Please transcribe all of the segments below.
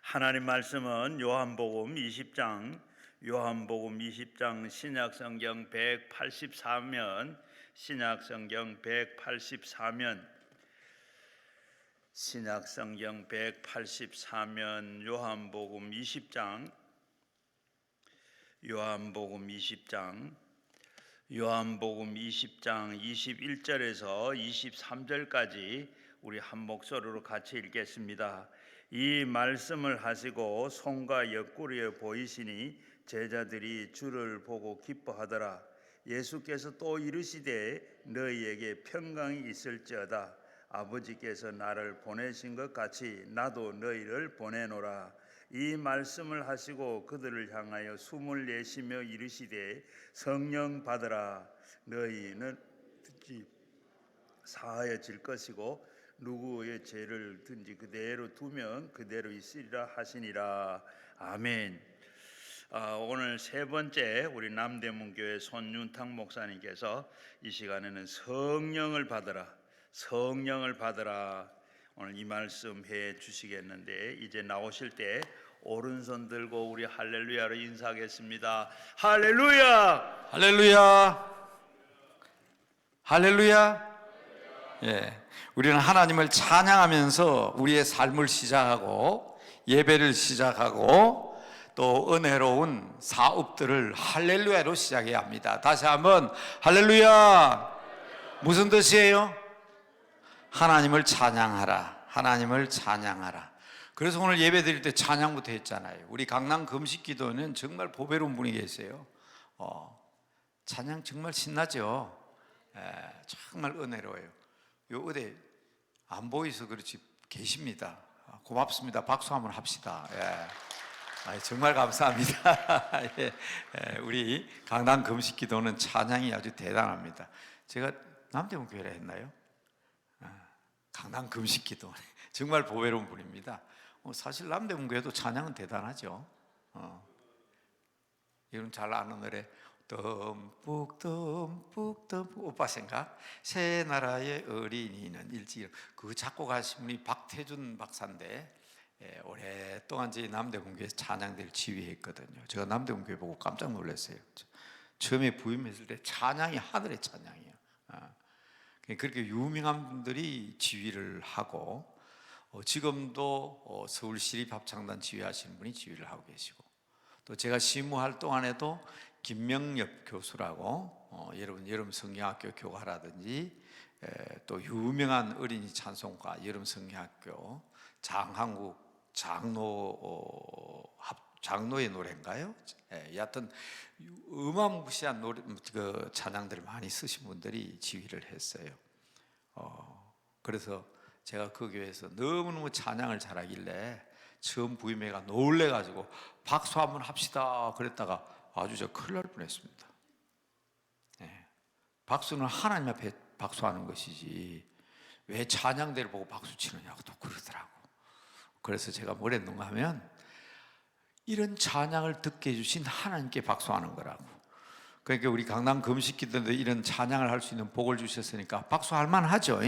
하나님 말씀은 요한복음 20장 신약성경 184면 신약성경 184면 요한복음 20장 21절에서 23절까지 우리 한 목소리로 같이 읽겠습니다. 이 말씀을 하시고 손과 옆구리에 보이시니 제자들이 주를 보고 기뻐하더라. 예수께서 또 이르시되 너희에게 평강이 있을지어다. 아버지께서 나를 보내신 것 같이 나도 너희를 보내노라. 이 말씀을 하시고 그들을 향하여 숨을 내쉬며 이르시되 성령 받으라. 너희는 사하여질 것이고 누구의 죄를 든지 그대로 두면 그대로 있으리라 하시니라. 아멘. 오늘 세 번째 우리 남대문교회 손윤탁 목사님께서 이 시간에는 성령을 받으라 오늘 이 말씀 해 주시겠는데, 이제 나오실 때 오른손 들고 우리 할렐루야로 인사하겠습니다. 할렐루야! 할렐루야! 할렐루야! 예, 우리는 하나님을 찬양하면서 우리의 삶을 시작하고 예배를 시작하고 또 은혜로운 사업들을 할렐루야로 시작해야 합니다. 다시 한번 할렐루야! 무슨 뜻이에요? 하나님을 찬양하라. 하나님을 찬양하라. 그래서 오늘 예배 드릴 때 찬양부터 했잖아요. 우리 강남 금식기도는 정말 보배로운 분이 계세요. 찬양 정말 신나죠. 정말 은혜로워요. 요 어디 안 보이서 그렇지 계십니다. 고맙습니다. 박수 한번 합시다. 정말 감사합니다. 우리 강남 금식기도는 찬양이 아주 대단합니다. 제가 남대문 교회라 했나요? 강남 금식기도 정말 보배로운 분입니다. 사실 남대문 교회도 찬양은 대단하죠. 여러분 잘 아는 노래 듬뿍 오빠 생각 새 나라의 어린이는 일찍, 그 작곡하신 분이 박태준 박사인데 오랫동안 저희 남대문 교회 찬양대를 지휘했거든요. 제가 남대문 교회 보고 깜짝 놀랐어요. 처음에 부임했을 때 찬양이 하늘의 찬양이에요. 그렇게 유명한 분들이 지휘를 하고 지금도 서울시립합창단 지휘하시는 분이 지휘를 하고 계시고, 또 제가 시무할 동안에도 김명엽 교수라고 여름 성경학교 교가라든지 또 유명한 어린이 찬송가 여름 성경학교 장한국 장로의 노래인가요? 여하튼 어마무시한 노래, 그 찬양들을 많이 쓰신 분들이 지휘를 했어요. 그래서 제가 그 교회에서 너무너무 찬양을 잘하길래 처음 부임회가 놀래가지고 박수 한번 합시다 그랬다가 아주 저 큰일 날 뻔했습니다. 박수는 하나님 앞에 박수하는 것이지 왜 찬양대를 보고 박수 치느냐고 또 그러더라고. 그래서 제가 뭘 했는가 하면 이런 찬양을 듣게 해주신 하나님께 박수하는 거라고. 그러니까 우리 강남 금식기도인데 이런 찬양을 할 수 있는 복을 주셨으니까 박수할 만하죠.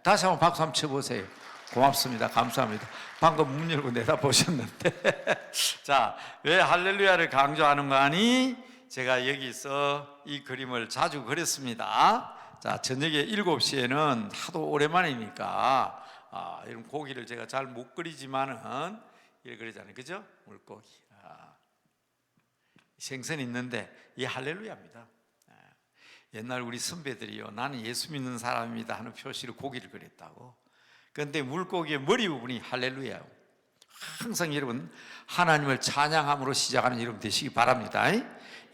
다시 한번 박수 한번 쳐보세요. 고맙습니다. 감사합니다. 방금 문 열고 내다보셨는데 자, 왜 할렐루야를 강조하는 거 아니? 제가 여기서 이 그림을 자주 그렸습니다. 자, 저녁에 7시에는 하도 오랜만이니까 이런 고기를 제가 잘 못 그리지만은 이렇게 그러잖아요. 그죠? 물고기. 생선이 있는데 이 할렐루야입니다. 옛날 우리 선배들이요, 나는 예수 믿는 사람입니다 하는 표시로 고기를 그렸다고. 그런데 물고기의 머리 부분이 할렐루야예요. 항상 여러분 하나님을 찬양함으로 시작하는 여러분 되시기 바랍니다.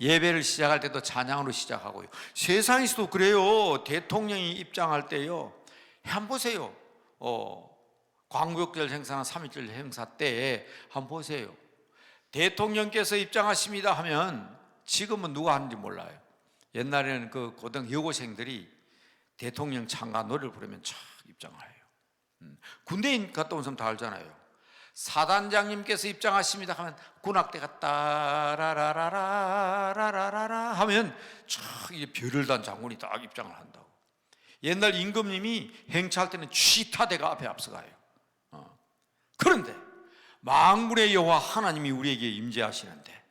예배를 시작할 때도 찬양으로 시작하고요. 세상에서도 그래요. 대통령이 입장할 때요, 한번 보세요. 광복절 행사나 3.1절 행사 때 한번 보세요. 대통령께서 입장하십니다 하면 지금은 누가 하는지 몰라요. 옛날에는 그 고등 여고생들이 대통령 찬가 노래를 부르면 촥 입장을 해요. 군대인 갔다 온 사람 다 알잖아요. 사단장님께서 입장하십니다 하면 군악대가 따라라라라라라라 하면 촥 이게 별을 단 장군이 딱 입장을 한다고. 옛날 임금님이 행차할 때는 취타대가 앞에 앞서가요. 그런데 만군의 여호와 하나님이 우리에게 임재하시는데,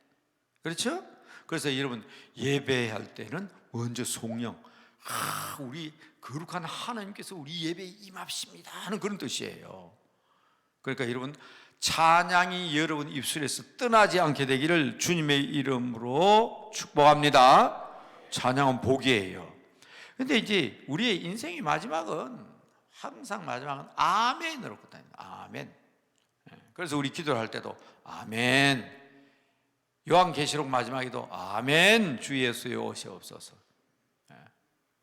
그렇죠? 그래서 여러분 예배할 때는 먼저 성령, 우리 거룩한 하나님께서 우리 예배에 임합십니다 하는 그런 뜻이에요. 그러니까 여러분 찬양이 여러분 입술에서 떠나지 않게 되기를 주님의 이름으로 축복합니다. 찬양은 복이에요. 근데 이제 우리의 인생의 마지막은 항상 마지막은 아멘으로 끝납니다. 아멘. 그래서 우리 기도를 할 때도 아멘. 요한계시록 마지막에도 아멘 주 예수여 오시옵소서.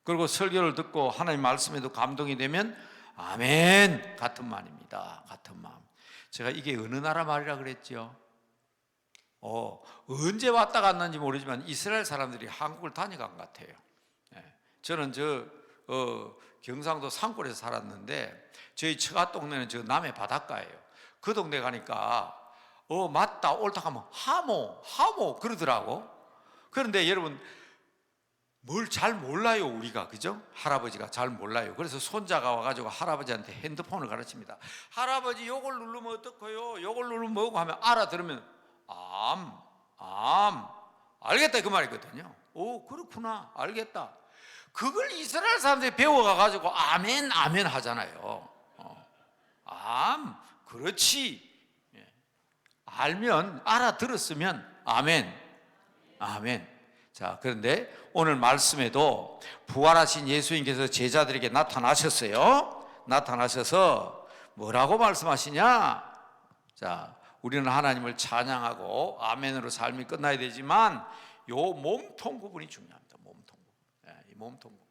그리고 설교를 듣고 하나님 말씀에도 감동이 되면 아멘 같은 말입니다. 같은 마음. 제가 이게 어느 나라 말이라 그랬죠? 언제 왔다 갔는지 모르지만 이스라엘 사람들이 한국을 다녀간 것 같아요. 저는 경상도 산골에서 살았는데 저희 처가 동네는 저 남해 바닷가예요. 그 동네 가니까 맞다 옳다 하면 하모 그러더라고. 그런데 여러분 뭘 잘 몰라요 우리가, 그죠? 할아버지가 잘 몰라요. 그래서 손자가 와가지고 할아버지한테 핸드폰을 가르칩니다. 할아버지 요걸 누르면 어떡해요? 요걸 누르면 뭐고 하면 알아들으면 알겠다 그 말이거든요. 오 그렇구나 알겠다. 그걸 이스라엘 사람들이 배워가가지고 아멘 하잖아요. 그렇지. 알면 알아들었으면 아멘. 자, 그런데 오늘 말씀에도 부활하신 예수님께서 제자들에게 나타나셨어요. 나타나셔서 뭐라고 말씀하시냐? 자, 우리는 하나님을 찬양하고 아멘으로 삶이 끝나야 되지만 요 몸통 부분이 중요합니다. 몸통 부분. 이 몸통 부분.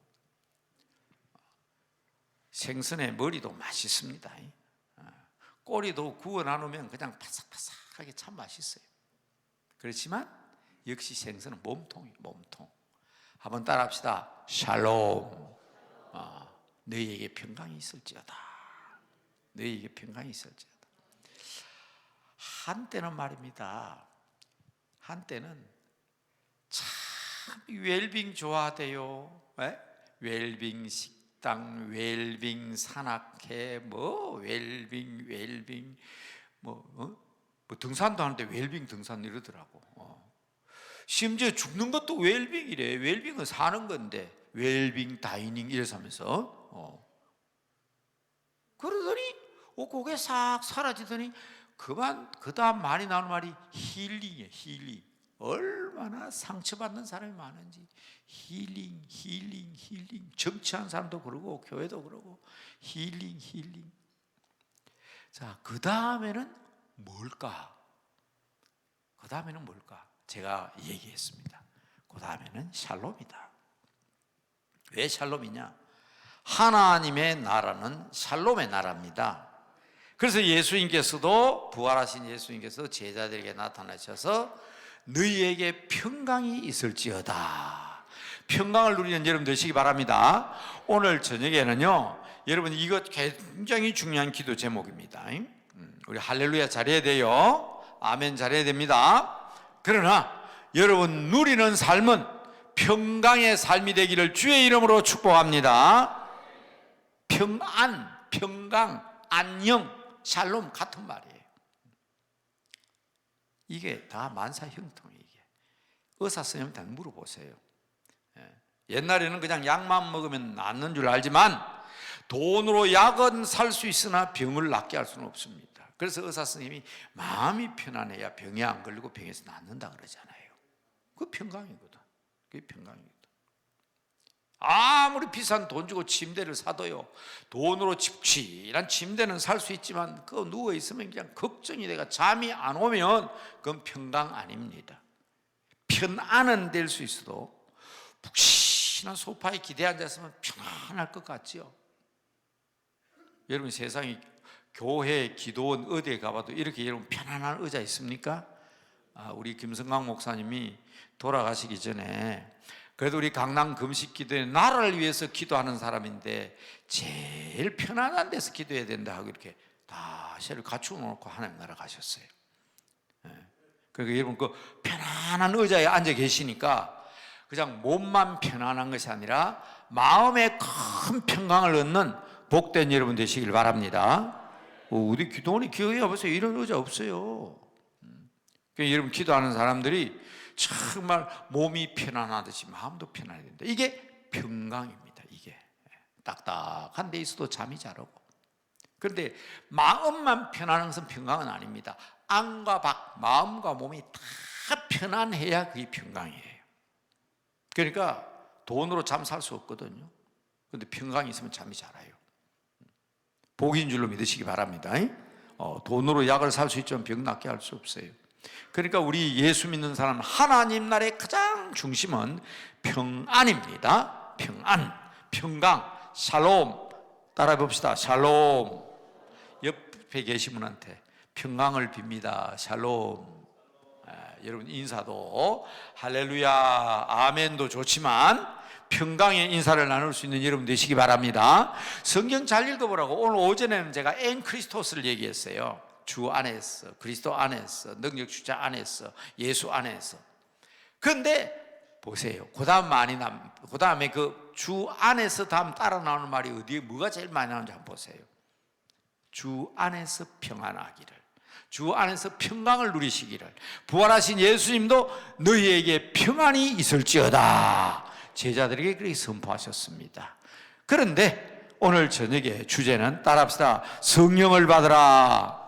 생선의 머리도 맛있습니다. 꼬리도 구워 나누면 그냥 바삭바삭하게 참 맛있어요. 그렇지만 역시 생선은 몸통이에요. 몸통. 한번 따라합시다. 샬롬. 너희에게 평강이 있을지어다. 너희에게 평강이 있을지어다. 한때는 말입니다. 한때는 참 웰빙 좋아하대요. 웰빙 식당, 웰빙 산악회, 웰빙 등산도 하는데 웰빙 등산 이러더라고. 심지어 죽는 것도 웰빙이래. 웰빙은 사는 건데 웰빙 다이닝 이래서 하면서 그러더니 고개 싹 사라지더니 그 다음 많이 나오는 말이 힐링이에요. 힐링. 얼마나 상처받는 사람이 많은지. 힐링. 정치한 사람도 그러고 교회도 그러고 힐링. 자, 그 다음에는 뭘까? 제가 얘기했습니다. 그 다음에는 샬롬이다. 왜 샬롬이냐? 하나님의 나라는 샬롬의 나라입니다. 그래서 예수님께서도 부활하신 예수님께서 제자들에게 나타나셔서 너희에게 평강이 있을지어다. 평강을 누리는 여러분 되시기 바랍니다. 오늘 저녁에는요, 여러분 이것 굉장히 중요한 기도 제목입니다. 우리 할렐루야 잘해야 돼요. 아멘 잘해야 됩니다. 그러나 여러분 누리는 삶은 평강의 삶이 되기를 주의 이름으로 축복합니다. 평강, 안녕, 샬롬 같은 말이에요. 이게 다 만사형통이에요. 의사 선생님한테 물어보세요. 옛날에는 그냥 약만 먹으면 낫는 줄 알지만 돈으로 약은 살 수 있으나 병을 낫게 할 수는 없습니다. 그래서 의사 선생님이 마음이 편안해야 병에 안 걸리고 병에서 낫는다 그러잖아요. 그게 평강이거든. 아무리 비싼 돈 주고 침대를 사도요, 돈으로 집취한 침대는 살 수 있지만 그거 누워 있으면 그냥 걱정이 돼가 잠이 안 오면 그건 평강 아닙니다. 편안은 될 수 있어도 푹신한 소파에 기대 앉았으면 편안할 것 같지요. 여러분 세상에 교회, 기도원 어디에 가봐도 이렇게 여러분 편안한 의자 있습니까? 우리 김성광 목사님이 돌아가시기 전에 그래도 우리 강남 금식기도에 나라를 위해서 기도하는 사람인데 제일 편안한 데서 기도해야 된다 하고 이렇게 다 셔를 갖추어 놓고 하나님 나라 가셨어요. 그러니까 여러분 그 편안한 의자에 앉아 계시니까 그냥 몸만 편안한 것이 아니라 마음에 큰 평강을 얻는 복된 여러분 되시길 바랍니다. 우리 기도원이 교회에 와보세요. 이런 의자 없어요. 그러니까 여러분 기도하는 사람들이 정말 몸이 편안하듯이 마음도 편안해야 된다. 이게 평강입니다. 이게 딱딱한 데 있어도 잠이 잘 오고. 그런데 마음만 편안한 것은 평강은 아닙니다. 안과 밖, 마음과 몸이 다 편안해야 그게 평강이에요. 그러니까 돈으로 잠 살 수 없거든요. 그런데 평강이 있으면 잠이 잘 와요. 복인 줄로 믿으시기 바랍니다. 돈으로 약을 살 수 있지만 병 낫게 할 수 없어요. 그러니까 우리 예수 믿는 사람 하나님 나라의 가장 중심은 평안입니다. 평안, 평강, 샬롬. 따라해 봅시다. 샬롬. 옆에 계신 분한테 평강을 빕니다. 샬롬. 여러분 인사도 할렐루야 아멘도 좋지만 평강의 인사를 나눌 수 있는 여러분 되시기 바랍니다. 성경 잘 읽어보라고. 오늘 오전에는 제가 엔 크리스토스를 얘기했어요. 주 안에서, 그리스도 안에서, 능력 주자 안에서, 예수 안에서. 그런데 보세요. 그 다음에 그 주 안에서 다음 따라 나오는 말이 어디에 뭐가 제일 많이 나오는지 한번 보세요. 주 안에서 평안하기를, 주 안에서 평강을 누리시기를, 부활하신 예수님도 너희에게 평안이 있을지어다 제자들에게 그렇게 선포하셨습니다. 그런데 오늘 저녁에 주제는 따라합시다. 성령을 받으라.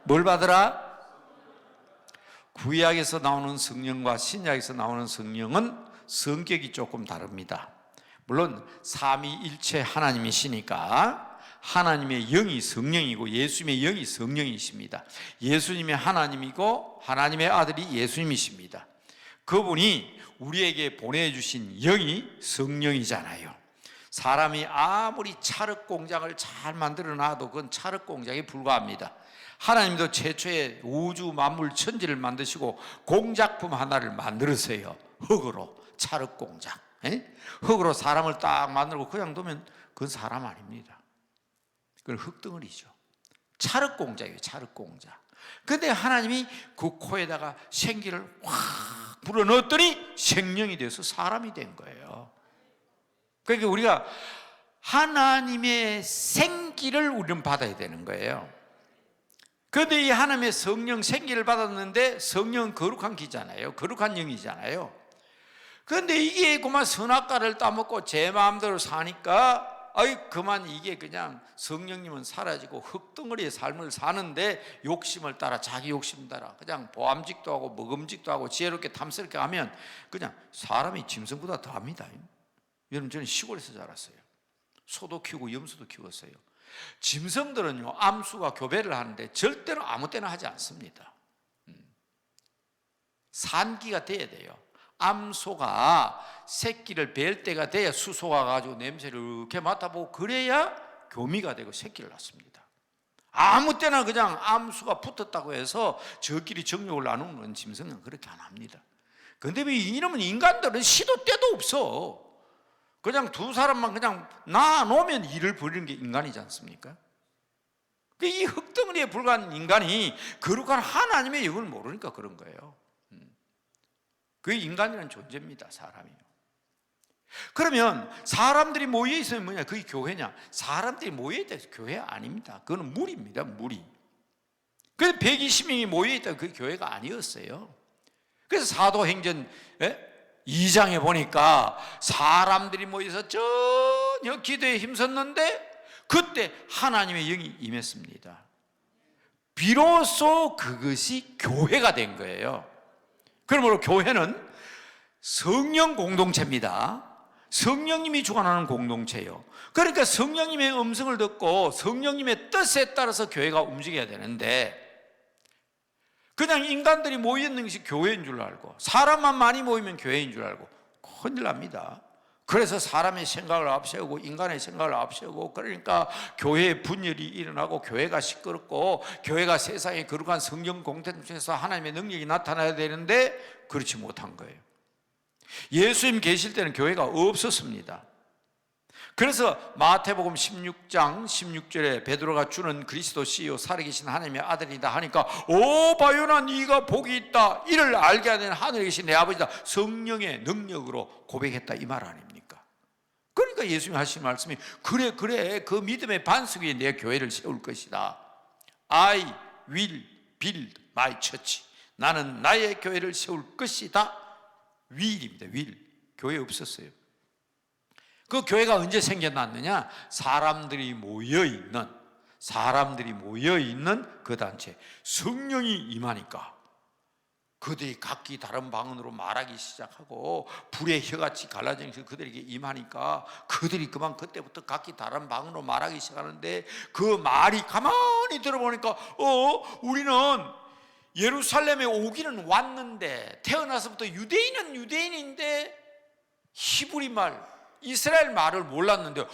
뭘 받으라? 구약에서 나오는 성령과 신약에서 나오는 성령은 성격이 조금 다릅니다. 물론 삼위일체 하나님이시니까 하나님의 영이 성령이고 예수님의 영이 성령이십니다. 예수님의 하나님이고 하나님의 아들이 예수님이십니다. 그분이 우리에게 보내주신 영이 성령이잖아요. 사람이 아무리 찰흙 공장을 잘 만들어 놔도 그건 찰흙 공장에 불과합니다. 하나님도 최초에 우주 만물 천지를 만드시고 공작품 하나를 만들으세요. 흙으로, 찰흙 공장. 흙으로 사람을 딱 만들고 그냥 두면 그건 사람 아닙니다. 그건 흙덩어리죠. 찰흙 공장이에요. 찰흙 공장. 그런데 하나님이 그 코에다가 생기를 확 불어넣었더니 생명이 돼서 사람이 된 거예요. 그러니까 우리가 하나님의 생기를 우리는 받아야 되는 거예요. 그런데 이 하나님의 성령 생기를 받았는데 성령은 거룩한 기잖아요. 거룩한 영이잖아요. 그런데 이게 그만 선악과를 따먹고 제 마음대로 사니까 그만 이게 그냥 성령님은 사라지고 흙덩어리의 삶을 사는데 욕심을 따라 자기 욕심 따라 그냥 보암직도 하고 먹음직도 하고 지혜롭게 탐스럽게 하면 그냥 사람이 짐승보다 더합니다. 여러분 저는 시골에서 자랐어요. 소도 키우고 염소도 키웠어요. 짐승들은요 암수가 교배를 하는데 절대로 아무 때나 하지 않습니다. 산기가 돼야 돼요. 암소가 새끼를 뵐 때가 돼야 수소가 가지고 냄새를 이렇게 맡아보고 그래야 교미가 되고 새끼를 낳습니다. 아무 때나 그냥 암수가 붙었다고 해서 저끼리 정욕을 나누는 짐승은 그렇게 안 합니다. 그런데 왜 이놈은 인간들은 시도 때도 없어. 그냥 두 사람만 그냥 놔놓으면 일을 벌이는 게 인간이지 않습니까? 이 흙덩어리에 불과한 인간이 거룩한 하나님의 영을 모르니까 그런 거예요. 그게 인간이라는 존재입니다. 사람이요. 그러면 사람들이 모여 있으면 뭐냐? 그게 교회냐? 사람들이 모여 있다 해서 교회 아닙니다. 그건 무리입니다. 무리. 그래서 120명이 모여 있다 그게 교회가 아니었어요. 그래서 사도행전 2장에 보니까 사람들이 모여서 전혀 기도에 힘썼는데 그때 하나님의 영이 임했습니다. 비로소 그것이 교회가 된 거예요. 그러므로 교회는 성령 공동체입니다. 성령님이 주관하는 공동체예요. 그러니까 성령님의 음성을 듣고 성령님의 뜻에 따라서 교회가 움직여야 되는데 그냥 인간들이 모여있는 것이 교회인 줄 알고 사람만 많이 모이면 교회인 줄 알고 큰일 납니다. 그래서 사람의 생각을 앞세우고 인간의 생각을 앞세우고 그러니까 교회의 분열이 일어나고 교회가 시끄럽고 교회가 세상의 거룩한 성령 공동체에서 하나님의 능력이 나타나야 되는데 그렇지 못한 거예요. 예수님 계실 때는 교회가 없었습니다. 그래서 마태복음 16장 16절에 베드로가 주는 그리스도시요 살아계신 하나님의 아들이다 하니까 오 바요나 네가 복이 있다 이를 알게 하는 하늘에 계신 내 아버지다 성령의 능력으로 고백했다 이 말 아닙니까? 그러니까 예수님이 하신 말씀이 그래 그 믿음의 반석 위에 내 교회를 세울 것이다. I will build my church. 나는 나의 교회를 세울 것이다. will입니다. will. 교회 없었어요. 그 교회가 언제 생겨났느냐? 사람들이 모여있는 그 단체, 성령이 임하니까 그들이 각기 다른 방언으로 말하기 시작하고 불의 혀같이 갈라지면서 그들에게 임하니까 그들이 그때부터 각기 다른 방언으로 말하기 시작하는데, 그 말이 가만히 들어보니까 우리는 예루살렘에 오기는 왔는데, 태어나서부터 유대인은 유대인인데 히브리 말, 이스라엘 말을 몰랐는데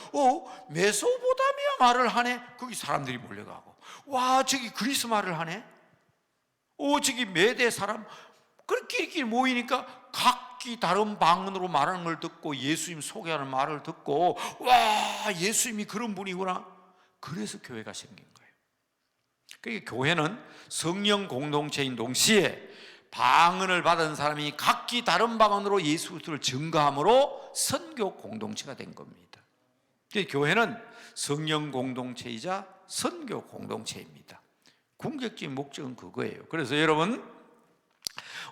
메소포타미아 말을 하네. 거기 사람들이 몰려가고, 와, 저기 그리스 말을 하네. 저기 메대 사람, 끼리끼리 모이니까 각기 다른 방언으로 말하는 걸 듣고, 예수님 소개하는 말을 듣고, 와, 예수님이 그런 분이구나. 그래서 교회가 생긴 거예요. 그러니까 교회는 성령 공동체인 동시에 방언을 받은 사람이 각기 다른 방언으로 예수 그리스도를 증거함으로 선교 공동체가 된 겁니다. 교회는 성령 공동체이자 선교 공동체입니다. 궁극적인 목적은 그거예요. 그래서 여러분,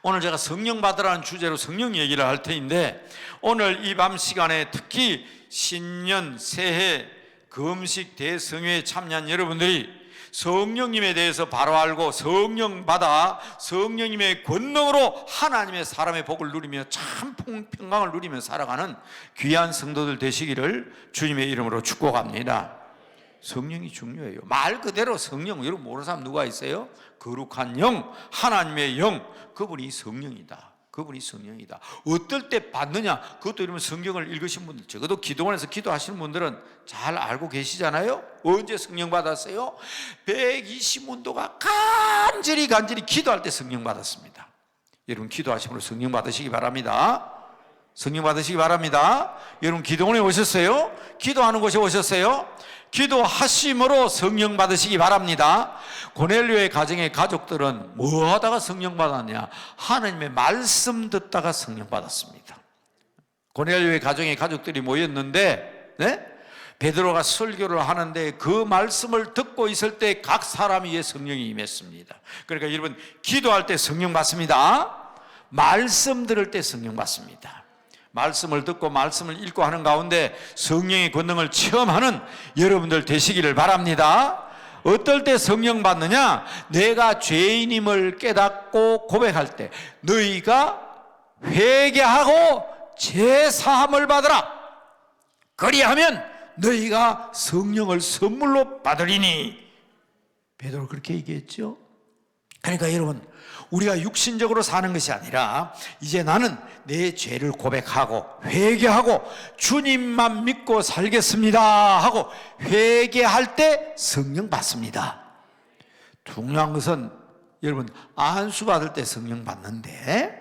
오늘 제가 성령 받으라는 주제로 성령 얘기를 할 텐데, 오늘 이 밤 시간에 특히 신년, 새해, 금식, 대성회에 참여한 여러분들이 성령님에 대해서 바로 알고 성령 받아 성령님의 권능으로 하나님의 사람의 복을 누리며 참 평강을 누리며 살아가는 귀한 성도들 되시기를 주님의 이름으로 축복합니다. 성령이 중요해요. 말 그대로 성령, 여러분 모르는 사람 누가 있어요? 거룩한 영, 하나님의 영, 그분이 성령이다. 그분이 성령이다. 어떨 때 받느냐? 그것도 여러분 성경을 읽으신 분들, 적어도 기도원에서 기도하시는 분들은 잘 알고 계시잖아요. 언제 성령 받았어요? 120문도가 간절히 기도할 때 성령 받았습니다. 여러분 기도하시므로 성령 받으시기 바랍니다. 성령 받으시기 바랍니다. 여러분 기도원에 오셨어요? 기도하는 곳에 오셨어요? 기도하심으로 성령 받으시기 바랍니다. 고넬료의 가정의 가족들은 뭐 하다가 성령 받았냐? 하나님의 말씀 듣다가 성령 받았습니다. 고넬료의 가정의 가족들이 모였는데, 베드로가 설교를 하는데 그 말씀을 듣고 있을 때 각 사람 위에 성령이 임했습니다. 그러니까 여러분 기도할 때 성령 받습니다. 말씀 들을 때 성령 받습니다. 말씀을 듣고 말씀을 읽고 하는 가운데 성령의 권능을 체험하는 여러분들 되시기를 바랍니다. 어떨 때 성령 받느냐? 내가 죄인임을 깨닫고 고백할 때, 너희가 회개하고 제사함을 받으라. 그리하면 너희가 성령을 선물로 받으리니. 베드로 그렇게 얘기했죠. 그러니까 여러분, 우리가 육신적으로 사는 것이 아니라 이제 나는 내 죄를 고백하고 회개하고 주님만 믿고 살겠습니다 하고 회개할 때 성령 받습니다. 중요한 것은 여러분 안수 받을 때 성령 받는데,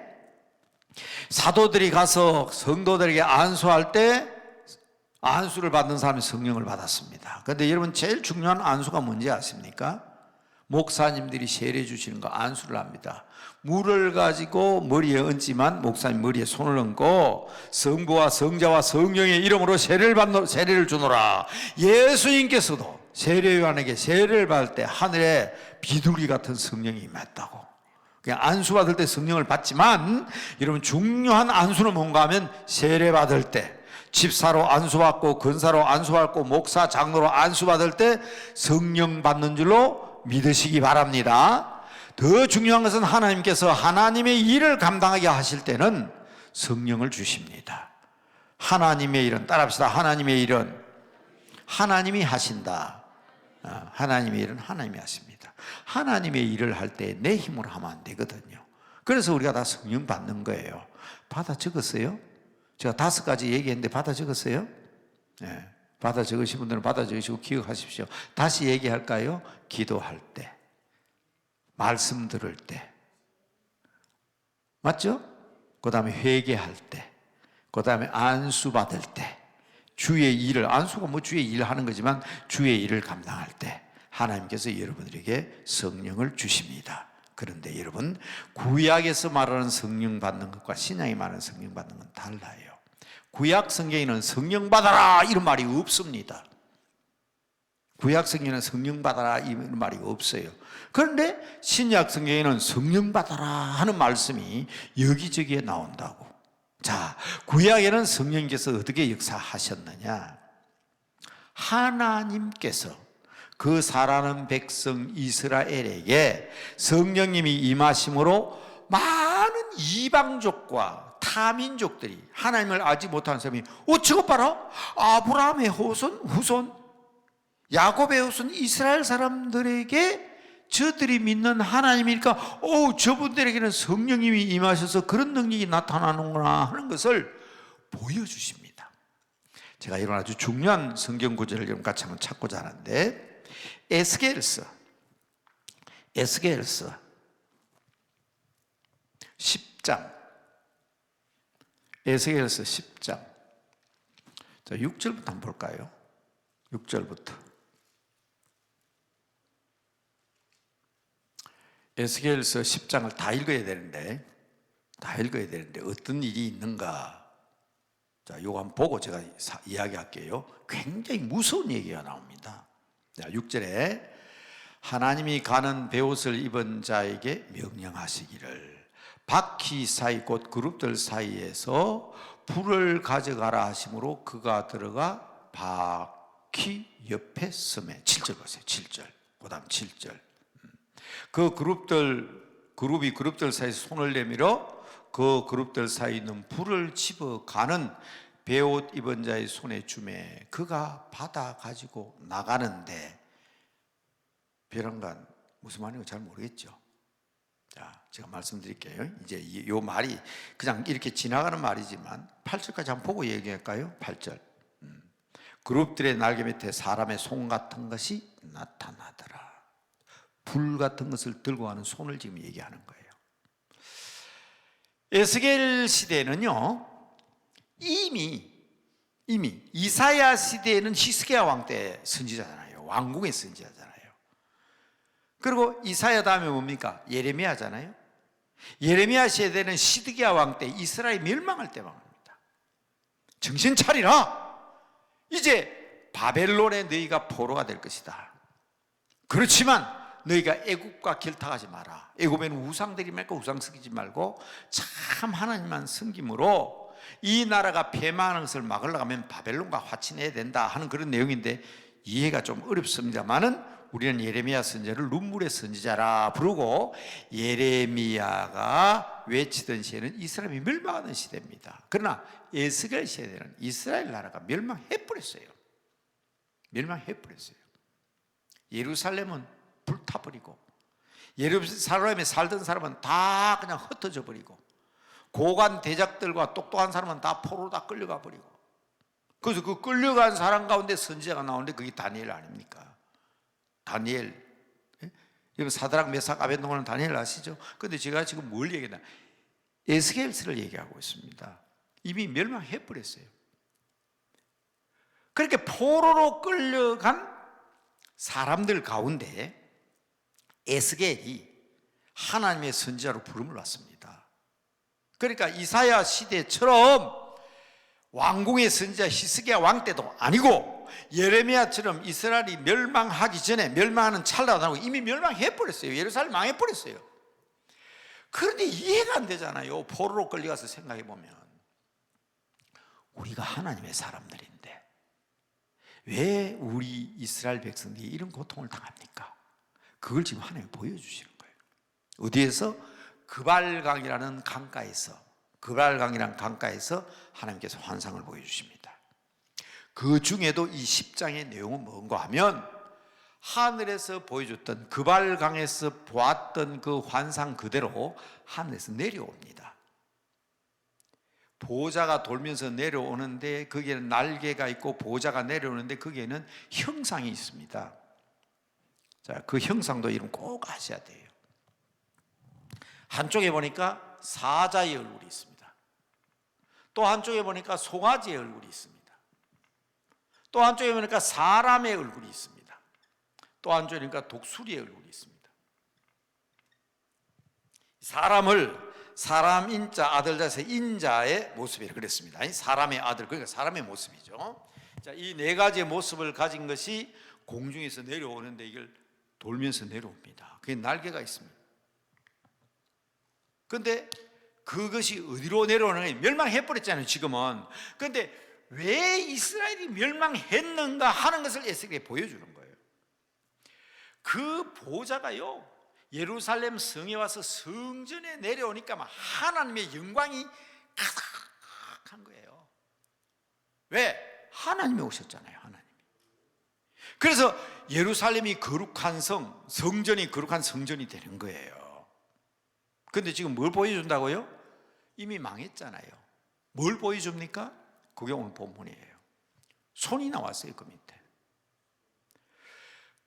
사도들이 가서 성도들에게 안수할 때 안수를 받는 사람이 성령을 받았습니다. 그런데 여러분 제일 중요한 안수가 뭔지 아십니까? 목사님들이 세례 주시는 거 안수를 합니다. 물을 가지고 머리에 얹지만 목사님 머리에 손을 얹고 성부와 성자와 성령의 이름으로 세례를 주노라. 예수님께서도 세례요한에게 세례를 받을 때 하늘에 비둘기 같은 성령이 임했다고. 그냥 안수 받을 때 성령을 받지만, 여러분 중요한 안수는 뭔가 하면 세례 받을 때, 집사로 안수받고 권사로 안수받고 목사 장로로 안수받을 때 성령 받는 줄로 믿으시기 바랍니다. 더 중요한 것은 하나님께서 하나님의 일을 감당하게 하실 때는 성령을 주십니다. 하나님의 일은, 따라합시다. 하나님의 일은 하나님이 하신다. 하나님의 일은 하나님이 하십니다. 하나님의 일을 할 때 내 힘으로 하면 안 되거든요. 그래서 우리가 다 성령 받는 거예요. 받아 적었어요? 제가 5가지 얘기했는데 받아 적었어요? 네. 받아 적으신 분들은 받아 적으시고 기억하십시오. 다시 얘기할까요? 기도할 때, 말씀 들을 때, 맞죠? 그 다음에 회개할 때, 그 다음에 안수 받을 때, 주의 일을, 안수가 뭐 주의 일을 하는 거지만 주의 일을 감당할 때 하나님께서 여러분들에게 성령을 주십니다. 그런데 여러분, 구약에서 말하는 성령 받는 것과 신약이 말하는 성령 받는 건 달라요. 구약 성경에는 성령 받아라 이런 말이 없습니다. 구약 성경에는 성령 받아라 이런 말이 없어요. 그런데 신약 성경에는 성령 받아라 하는 말씀이 여기저기에 나온다고. 자, 구약에는 성령께서 어떻게 역사하셨느냐? 하나님께서 그 살아가는 백성 이스라엘에게 성령님이 임하심으로 많은 이방족과 타민족들이, 하나님을 알지 못하는 사람이 저것 봐라, 아브라함의 후손 야곱의 후손 이스라엘 사람들에게 저들이 믿는 하나님이니까 저분들에게는 성령님이 임하셔서 그런 능력이 나타나는구나 하는 것을 보여주십니다. 제가 이런 아주 중요한 성경 구절을 여러분 같이 한번 찾고자 하는데, 에스겔서 10장, 에스겔서 10장. 자, 6절부터 한번 볼까요? 6절부터. 에스겔서 10장을 다 읽어야 되는데 어떤 일이 있는가? 자, 요거 한번 보고 제가 이야기할게요. 굉장히 무서운 얘기가 나옵니다. 자, 6절에 하나님이 가는 베옷을 입은 자에게 명령하시기를 바퀴 사이 곧 그룹들 사이에서 불을 가져가라 하심으로 그가 들어가 바퀴 옆에 서매. 7절 보세요. 7절. 그 다음 7절. 그 그룹들 사이에서 손을 내밀어 그 그룹들 사이에 있는 불을 집어가는 베옷 입은 자의 손에 주매 그가 받아 가지고 나가는데, 벼랑간 무슨 말인지 잘 모르겠죠. 자, 제가 말씀드릴게요. 이제 이 말이 그냥 이렇게 지나가는 말이지만 8절까지 한번 보고 얘기할까요? 8절. 그룹들의 날개 밑에 사람의 손 같은 것이 나타나더라. 불 같은 것을 들고 가는 손을 지금 얘기하는 거예요. 에스겔 시대는요, 이미 이사야 시대에는 히스기야 왕 때 선지자잖아요. 왕궁의 선지자잖아요. 그리고 이사야 다음에 뭡니까? 예레미야잖아요. 예레미야 시대는 시드기야 왕 때 이스라엘 멸망할 때 왕입니다. 정신 차리라. 이제 바벨론에 너희가 포로가 될 것이다. 그렇지만 너희가 애국과 결탁하지 마라. 애굽에는 우상들이 말고 우상 섬기지 말고 참 하나님만 섬김으로 이 나라가 패망하는 것을 막으려고 하면 바벨론과 화친해야 된다 하는 그런 내용인데, 이해가 좀 어렵습니다만은 우리는 예레미야 선지자를 눈물의 선지자라 부르고, 예레미야가 외치던 시대는 이스라엘이 멸망하던 시대입니다. 그러나 에스겔 시대는 이스라엘 나라가 멸망해버렸어요. 예루살렘은 불타버리고, 예루살렘에 살던 사람은 다 그냥 흩어져 버리고, 고관 대작들과 똑똑한 사람은 다 포로로 다 끌려가 버리고, 그래서 그 끌려간 사람 가운데 선지자가 나오는데 그게 다니엘 아닙니까? 다니엘. 여러분 사드락 메삭 아벳노고는 다니엘 아시죠? 그런데 제가 지금 뭘 얘기하나? 에스겔서를 얘기하고 있습니다. 이미 멸망해버렸어요. 그렇게 포로로 끌려간 사람들 가운데 에스겔이 하나님의 선지자로 부름을 받습니다. 그러니까 이사야 시대처럼 왕궁의 선지자 히스기야 왕 때도 아니고, 예레미야처럼 이스라엘이 멸망하기 전에, 멸망하는 찰나가 나고 이미 멸망해버렸어요. 예루살렘 망해버렸어요. 그런데 이해가 안 되잖아요. 포로로 끌려가서 생각해보면 우리가 하나님의 사람들인데 왜 우리 이스라엘 백성들이 이런 고통을 당합니까? 그걸 지금 하나님이 보여주시는 거예요. 어디에서? 그발강이라는 강가에서 하나님께서 환상을 보여주십니다. 그 중에도 이 10장의 내용은 뭔가 하면, 하늘에서 보여줬던 그발강에서 보았던 그 환상 그대로 하늘에서 내려옵니다. 보좌가 돌면서 내려오는데 거기에는 날개가 있고 보좌가 내려오는데 거기에는 형상이 있습니다. 자, 그 형상도 이름 꼭 아셔야 돼요. 한쪽에 보니까 사자의 얼굴이 있습니다. 또 한쪽에 보니까 송아지의 얼굴이 있습니다. 또 한쪽에 보니까 사람의 얼굴이 있습니다. 또 한쪽에 보니까 독수리의 얼굴이 있습니다. 사람을 사람 인자 아들 자에서 인자의 모습이라 그랬습니다. 사람의 아들, 그러니까 사람의 모습이죠. 자, 이 네 가지의 모습을 가진 것이 공중에서 내려오는데 이걸 돌면서 내려옵니다. 그게 날개가 있습니다. 그런데 그것이 어디로 내려오는 거예요? 멸망해버렸잖아요, 지금은. 그런데 왜 이스라엘이 멸망했는가 하는 것을 에스겔이 보여주는 거예요. 그 보좌가요, 예루살렘 성에 와서 성전에 내려오니까 막 하나님의 영광이 가득한 거예요. 왜? 하나님이 오셨잖아요, 하나님이. 그래서 예루살렘이 거룩한 성, 성전이 거룩한 성전이 되는 거예요. 그런데 지금 뭘 보여준다고요? 이미 망했잖아요. 뭘 보여줍니까? 그게 오늘 본문이에요. 손이 나왔어요, 그 밑에.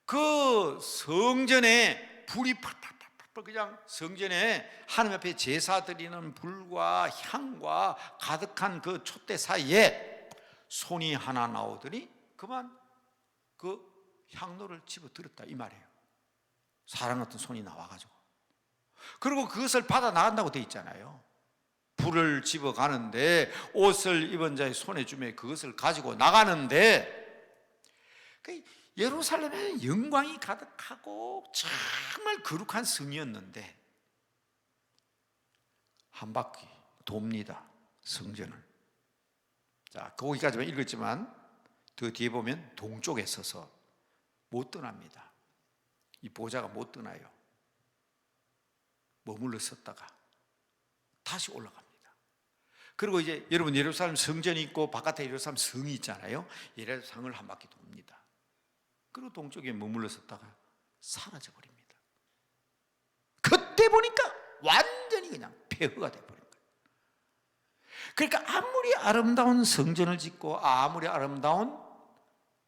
그 성전에 불이 펄펄펄펄, 그냥 성전에 하나님 앞에 제사 드리는 불과 향과 가득한 그 촛대 사이에 손이 하나 나오더니 그만 그 향로를 집어 들었다, 이 말이에요. 사람 같은 손이 나와가지고. 그리고 그것을 받아 나간다고 돼 있잖아요. 불을 집어 가는데 옷을 입은 자의 손에 주매 그것을 가지고 나가는데, 예루살렘에 영광이 가득하고 정말 거룩한 성이었는데 한 바퀴 돕니다, 성전을. 자, 거기까지만 읽었지만 더 뒤에 보면 동쪽에 서서 못 떠납니다. 이 보좌가 못 떠나요. 머물러 섰다가 다시 올라갑니다. 그리고 이제 여러분, 예루살렘 성전이 있고 바깥에 예루살렘 성이 있잖아요. 예루살렘 성을 한 바퀴 돕니다. 그리고 동쪽에 머물러 섰다가 사라져 버립니다. 그때 보니까 완전히 그냥 폐허가 돼버린 거예요. 그러니까 아무리 아름다운 성전을 짓고 아무리 아름다운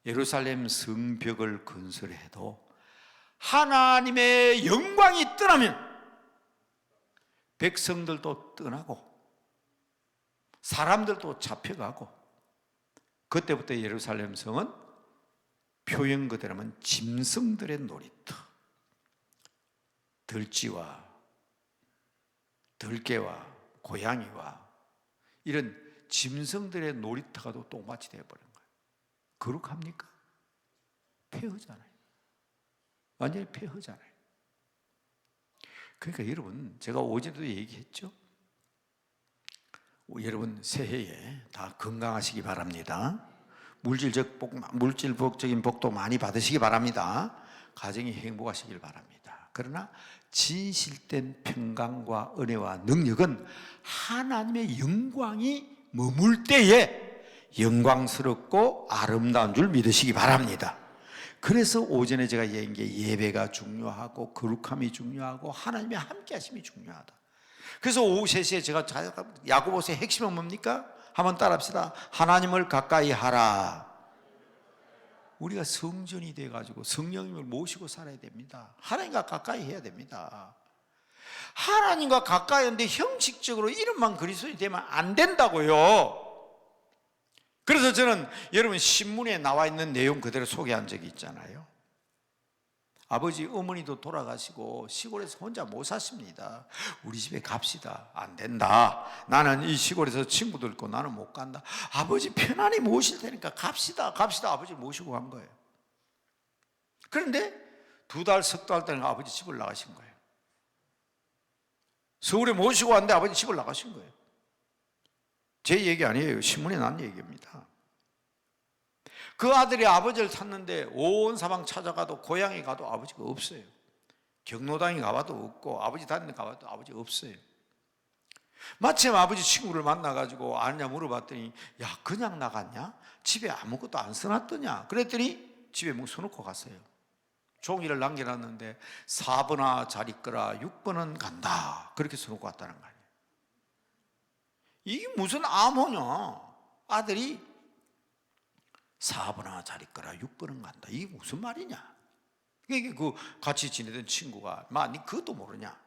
예루살렘 성벽을 건설해도 하나님의 영광이 떠나면 백성들도 떠나고 사람들도 잡혀가고, 그때부터 예루살렘 성은 표현 그대로면 짐승들의 놀이터, 들쥐와 들개와 고양이와 이런 짐승들의 놀이터가 또 똥밭이 되어버린 거예요. 거룩합니까? 폐허잖아요. 완전히 폐허잖아요. 그러니까 여러분, 제가 어제도 얘기했죠. 여러분, 새해에 다 건강하시기 바랍니다. 물질적인 복도 많이 받으시기 바랍니다. 가정이 행복하시길 바랍니다. 그러나 진실된 평강과 은혜와 능력은 하나님의 영광이 머물 때에 영광스럽고 아름다운 줄 믿으시기 바랍니다. 그래서 오전에 제가 얘기한 게 예배가 중요하고 거룩함이 중요하고 하나님의 함께 하심이 중요하다. 그래서 오후 3시에 제가 야고보서의 핵심은 뭡니까? 한번 따라합시다. 하나님을 가까이 하라. 우리가 성전이 돼가지고 성령님을 모시고 살아야 됩니다. 하나님과 가까이 해야 됩니다. 하나님과 가까이 하는데 형식적으로 이름만 그리스도인이 되면 안 된다고요. 그래서 저는 여러분 신문에 나와 있는 내용 그대로 소개한 적이 있잖아요. 아버지 어머니도 돌아가시고 시골에서 혼자 못 사십니다. 우리 집에 갑시다. 안 된다. 나는 이 시골에서 친구들 있고 나는 못 간다. 아버지 편안히 모실 테니까 갑시다. 아버지를 모시고 간 거예요. 그런데 2달, 석 달 때는 아버지 집을 나가신 거예요. 서울에 모시고 왔는데 아버지 집을 나가신 거예요. 제 얘기 아니에요. 신문에 난 얘기입니다. 그 아들이 아버지를 찾는데 온 사방 찾아가도 고향에 가도 아버지가 없어요. 경로당에 가봐도 없고 아버지 다니는 데 가봐도 아버지 없어요. 마침 아버지 친구를 만나가지고 아느냐 물어봤더니, 야, 그냥 나갔냐? 집에 아무것도 안 써놨더냐? 그랬더니 집에 뭐 써놓고 갔어요. 종이를 남겨놨는데 4번아 잘 있거라, 6번은 간다, 그렇게 써놓고 갔다는 거 아니에요. 이게 무슨 암호냐? 아들이 4번아 잘 있거라, 6번은 간다. 이게 무슨 말이냐? 이게 그 같이 지내던 친구가, 마, 니 그것도 모르냐?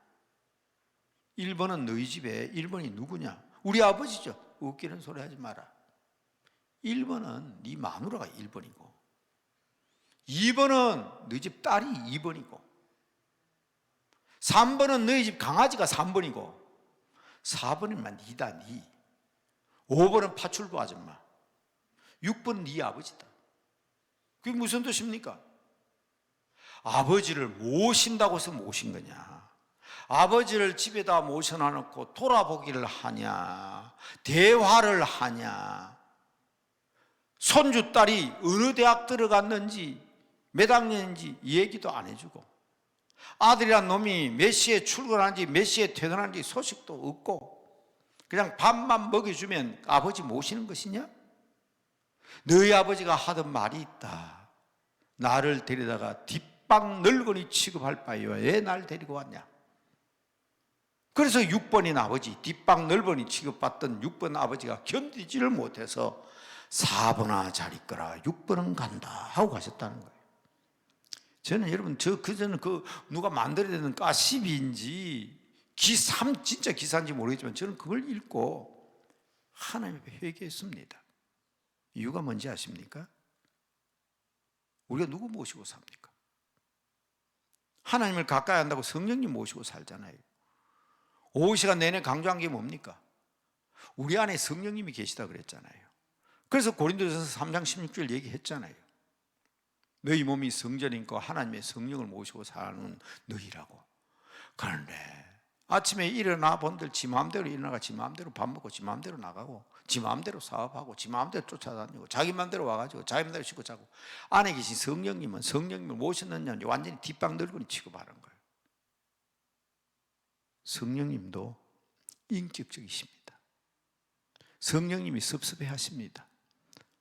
1번은 너희 집에 1번이 누구냐? 우리 아버지죠. 웃기는 소리 하지 마라. 1번은 네 마누라가 1번이고 2번은 너희 집 딸이 2번이고 3번은 너희 집 강아지가 3번이고 4번이면 니다, 니. 5번은 파출부 아줌마, 6번은 네 아버지다. 그게 무슨 뜻입니까? 아버지를 모신다고 해서 모신 거냐? 아버지를 집에다 모셔놔 놓고 돌아보기를 하냐? 대화를 하냐? 손주딸이 어느 대학 들어갔는지 몇 학년인지 얘기도 안 해주고, 아들이란 놈이 몇 시에 출근하는지 몇 시에 퇴근하는지 소식도 없고, 그냥 밥만 먹여주면 아버지 모시는 것이냐? 너희 아버지가 하던 말이 있다. 나를 데려다가 뒷방 늙은이 취급할 바에 왜 날 데리고 왔냐? 그래서 6번인 아버지, 뒷방 늙은이 취급받던 6번 아버지가 견디지를 못해서 4번아 잘 있거라, 6번은 간다 하고 가셨다는 거예요. 저는 여러분, 그전에 누가 만들어내는 가십인지 진짜 기사인지 모르겠지만 저는 그걸 읽고 하나님 앞에 회개했습니다. 이유가 뭔지 아십니까? 우리가 누구 모시고 삽니까? 하나님을 가까이 한다고 성령님 모시고 살잖아요. 오후 시간 내내 강조한 게 뭡니까? 우리 안에 성령님이 계시다 그랬잖아요. 그래서 고린도전서 3장 16절 얘기했잖아요. 너희 몸이 성전이니까 하나님의 성령을 모시고 사는 너희라고. 그런데 아침에 일어나 본들 지 마음대로 일어나가 지 마음대로 밥 먹고 지 마음대로 나가고 지 마음대로 사업하고 지 마음대로 쫓아다니고 자기 마음대로 와가지고 자기 마음대로 씻고 자고, 안에 계신 성령님은 성령님을 모셨느냐 완전히 뒷방 늙은이 취급하는 거예요. 성령님도 인격적이십니다. 성령님이 섭섭해 하십니다.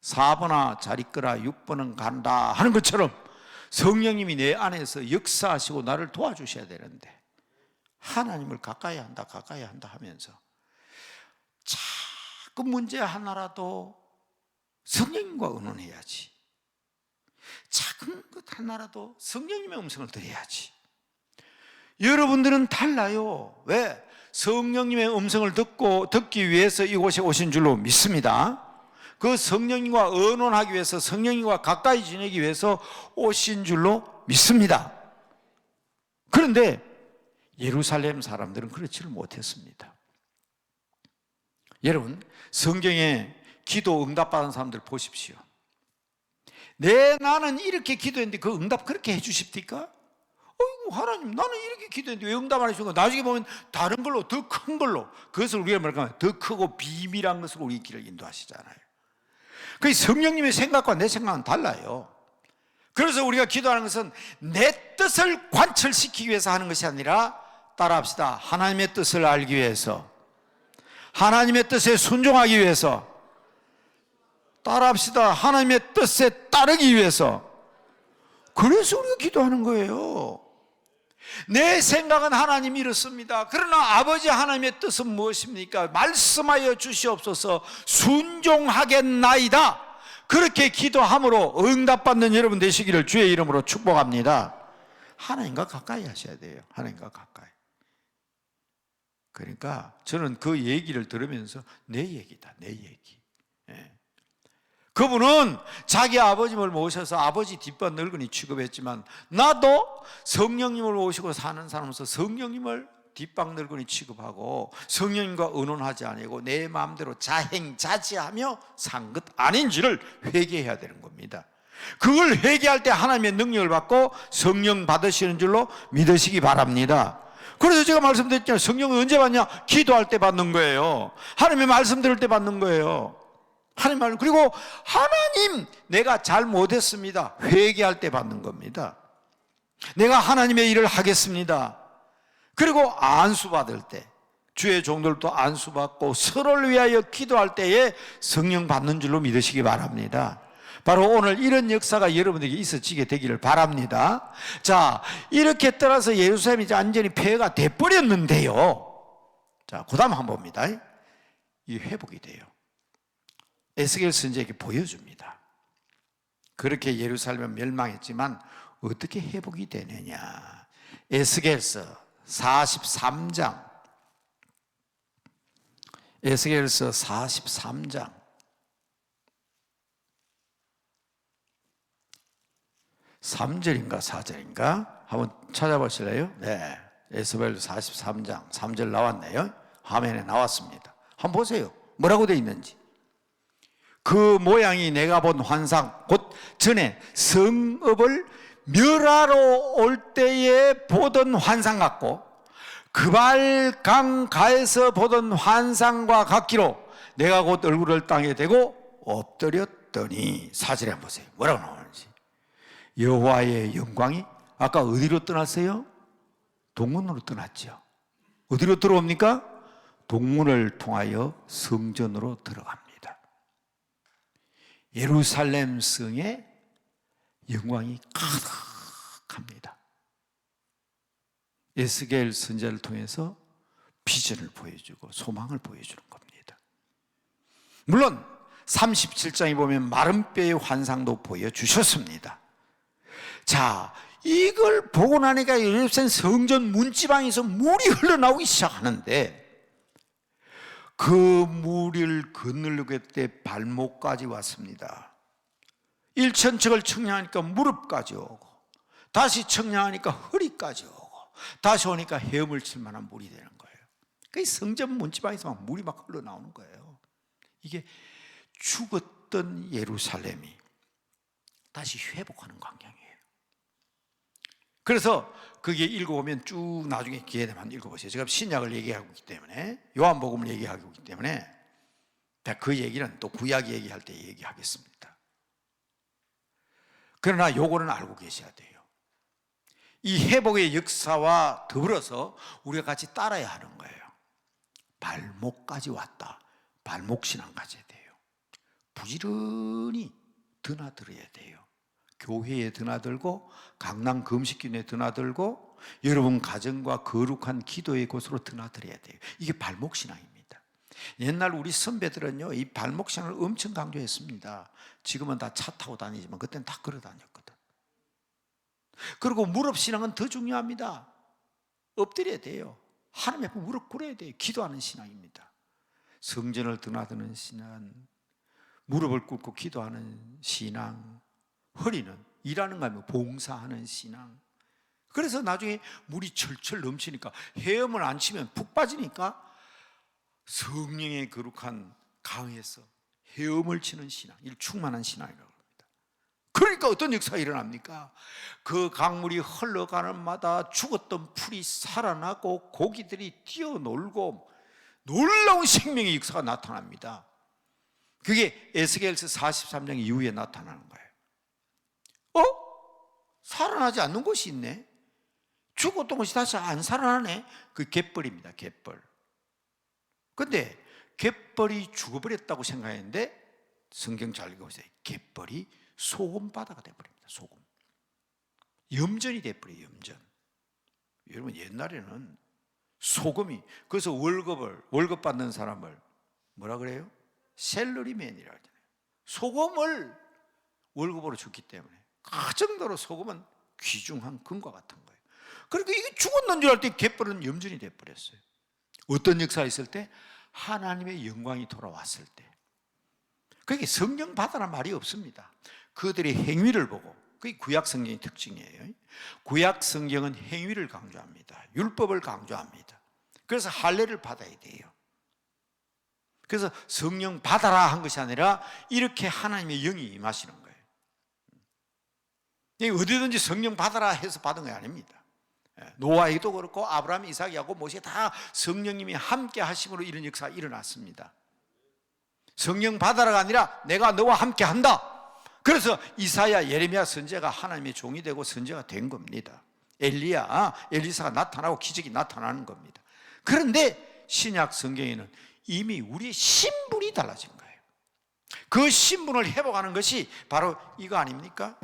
4번아 잘 있거라 6번은 간다 하는 것처럼 성령님이 내 안에서 역사하시고 나를 도와주셔야 되는데, 하나님을 가까이 한다 하면서 자꾸 문제 하나라도 성령님과 의논해야지, 작은 것 하나라도 성령님의 음성을 들어야지. 여러분들은 달라요. 왜? 성령님의 음성을 듣기 위해서 이곳에 오신 줄로 믿습니다. 그 성령님과 의논하기 위해서, 성령님과 가까이 지내기 위해서 오신 줄로 믿습니다. 그런데 예루살렘 사람들은 그렇지를 못했습니다. 여러분, 성경에 기도 응답받은 사람들 보십시오. 나는 이렇게 기도했는데 그 응답 그렇게 해주십니까? 어이구, 하나님, 나는 이렇게 기도했는데 왜 응답 안 해주는 거야? 나중에 보면 다른 걸로, 더 큰 걸로, 그것을 우리가 뭐랄까, 더 크고 비밀한 것으로 우리 길을 인도하시잖아요. 그 성령님의 생각과 내 생각은 달라요. 그래서 우리가 기도하는 것은 내 뜻을 관철시키기 위해서 하는 것이 아니라, 따라합시다, 하나님의 뜻을 알기 위해서, 하나님의 뜻에 순종하기 위해서, 따라합시다, 하나님의 뜻에 따르기 위해서. 그래서 우리가 기도하는 거예요. 내 생각은 하나님이 이렇습니다. 그러나 아버지 하나님의 뜻은 무엇입니까? 말씀하여 주시옵소서, 순종하겠나이다. 그렇게 기도함으로 응답받는 여러분 되시기를 주의 이름으로 축복합니다. 하나님과 가까이 하셔야 돼요. 하나님과 가까이. 그러니까 저는 그 얘기를 들으면서 내 얘기다, 내 얘기. 그분은 자기 아버님을 모셔서 아버지 뒷반 늙은이 취급했지만, 나도 성령님을 모시고 사는 사람으로서 성령님을 뒷방 늙은이 취급하고 성령님과 의논하지 아니고 내 마음대로 자행자지하며 산 것 아닌지를 회개해야 되는 겁니다. 그걸 회개할 때 하나님의 능력을 받고 성령 받으시는 줄로 믿으시기 바랍니다. 그래서 제가 말씀드렸잖아요. 성령은 언제 받냐? 기도할 때 받는 거예요. 하나님의 말씀 들을 때 받는 거예요. 하나님 말, 그리고 하나님, 내가 잘못했습니다, 회개할 때 받는 겁니다. 내가 하나님의 일을 하겠습니다. 그리고 안수 받을 때, 주의 종들도 안수 받고 서로를 위하여 기도할 때에 성령 받는 줄로 믿으시기 바랍니다. 바로 오늘 이런 역사가 여러분에게 있어지게 되기를 바랍니다. 자, 이렇게 따라서 예루살렘이 이제 완전히 폐해가 돼버렸는데요. 자, 그 다음 한번 봅니다. 이 회복이 돼요. 에스겔 선지자에게 보여줍니다. 그렇게 예루살렘은 멸망했지만 어떻게 회복이 되느냐. 에스겔서 43장, 에스겔서 43장 3절인가 4절인가 한번 찾아보실래요? 네, 에스겔 43장 3절 나왔네요. 화면에 나왔습니다. 한번 보세요. 뭐라고 되어 있는지. 그 모양이 내가 본 환상 곧 전에 성읍을 멸하러 올 때에 보던 환상 같고 그발 강가에서 보던 환상과 같기로 내가 곧 얼굴을 땅에 대고 엎드렸더니 4절에 한번 보세요. 뭐라고 나오는지. 여호와의 영광이 아까 어디로 떠났어요? 동문으로 떠났죠. 어디로 들어옵니까? 동문을 통하여 성전으로 들어갑니다. 예루살렘 성에 영광이 가득합니다. 에스겔 선지자를 통해서 비전을 보여주고 소망을 보여주는 겁니다. 물론 37장에 보면 마른 뼈의 환상도 보여주셨습니다. 자, 이걸 보고 나니까 예루살렘 성전 문지방에서 물이 흘러나오기 시작하는데 그 물을 건너려고 때 발목까지 왔습니다. 1천척을 청량하니까 무릎까지 오고 다시 청량하니까 허리까지 오고 다시 오니까 헤엄을 칠 만한 물이 되는 거예요. 그 성전 문지방에서 막 물이 막 흘러나오는 거예요. 이게 죽었던 예루살렘이 다시 회복하는 광경이에요. 그래서 그게 읽어보면 쭉 나중에 기회 되면 읽어보세요. 제가 신약을 얘기하고 있기 때문에 요한복음을 얘기하고 있기 때문에 그 얘기는 또 구약 얘기할 때 얘기하겠습니다. 그러나 요거는 알고 계셔야 돼요. 이 회복의 역사와 더불어서 우리가 같이 따라야 하는 거예요. 발목까지 왔다. 발목신앙 가져야 돼요. 부지런히 드나들어야 돼요. 교회에 드나들고 강남 금식균에 드나들고 여러분 가정과 거룩한 기도의 곳으로 드나들어야 돼요. 이게 발목신앙입니다. 옛날 우리 선배들은요 이 발목신앙을 엄청 강조했습니다. 지금은 다 차 타고 다니지만 그때는 다 걸어 다녔거든. 그리고 무릎신앙은 더 중요합니다. 엎드려야 돼요. 하나님 앞에 무릎 꿇어야 돼요. 기도하는 신앙입니다. 성전을 드나드는 신앙, 무릎을 꿇고 기도하는 신앙, 허리는 일하는 거 아니면 봉사하는 신앙. 그래서 나중에 물이 철철 넘치니까 헤엄을 안 치면 푹 빠지니까 성령의 거룩한 강에서 헤엄을 치는 신앙, 이 충만한 신앙이라고 합니다. 그러니까 어떤 역사가 일어납니까? 그 강물이 흘러가는 마다 죽었던 풀이 살아나고 고기들이 뛰어놀고 놀라운 생명의 역사가 나타납니다. 그게 에스겔서 43장 이후에 나타나는 거예요. 살아나지 않는 것이 있네. 죽었던 것이 다시 안 살아나네. 그 갯벌입니다. 갯벌. 근데 갯벌이 죽어버렸다고 생각했는데 성경 잘 읽어보세요. 갯벌이 소금바다가 돼버립니다. 소금. 염전이 돼버려요. 염전. 여러분 옛날에는 소금이, 그래서 월급 받는 사람을 뭐라 그래요? 셀러리맨이라고 하잖아요. 소금을 월급으로 줬기 때문에 그 정도로 소금은 귀중한 금과 같은 거예요. 그러니까 이게 죽었는 줄 알 때 갯벌은 염전이 돼버렸어요. 어떤 역사가 있을 때? 하나님의 영광이 돌아왔을 때. 그게 성령 받아라 말이 없습니다. 그들의 행위를 보고, 그게 구약 성경의 특징이에요. 구약 성경은 행위를 강조합니다. 율법을 강조합니다. 그래서 할례를 받아야 돼요. 그래서 성령 받아라 한 것이 아니라 이렇게 하나님의 영이 임하시는 거예요. 어디든지 성령 받아라 해서 받은 게 아닙니다. 노아에게도 그렇고 아브라함, 이삭, 야곱, 모세 다 성령님이 함께 하심으로 이런 역사가 일어났습니다. 성령 받아라가 아니라 내가 너와 함께 한다. 그래서 이사야, 예레미야 선지자가 하나님의 종이 되고 선지자가 된 겁니다. 엘리사가 나타나고 기적이 나타나는 겁니다. 그런데 신약 성경에는 이미 우리의 신분이 달라진 거예요. 그 신분을 회복하는 것이 바로 이거 아닙니까?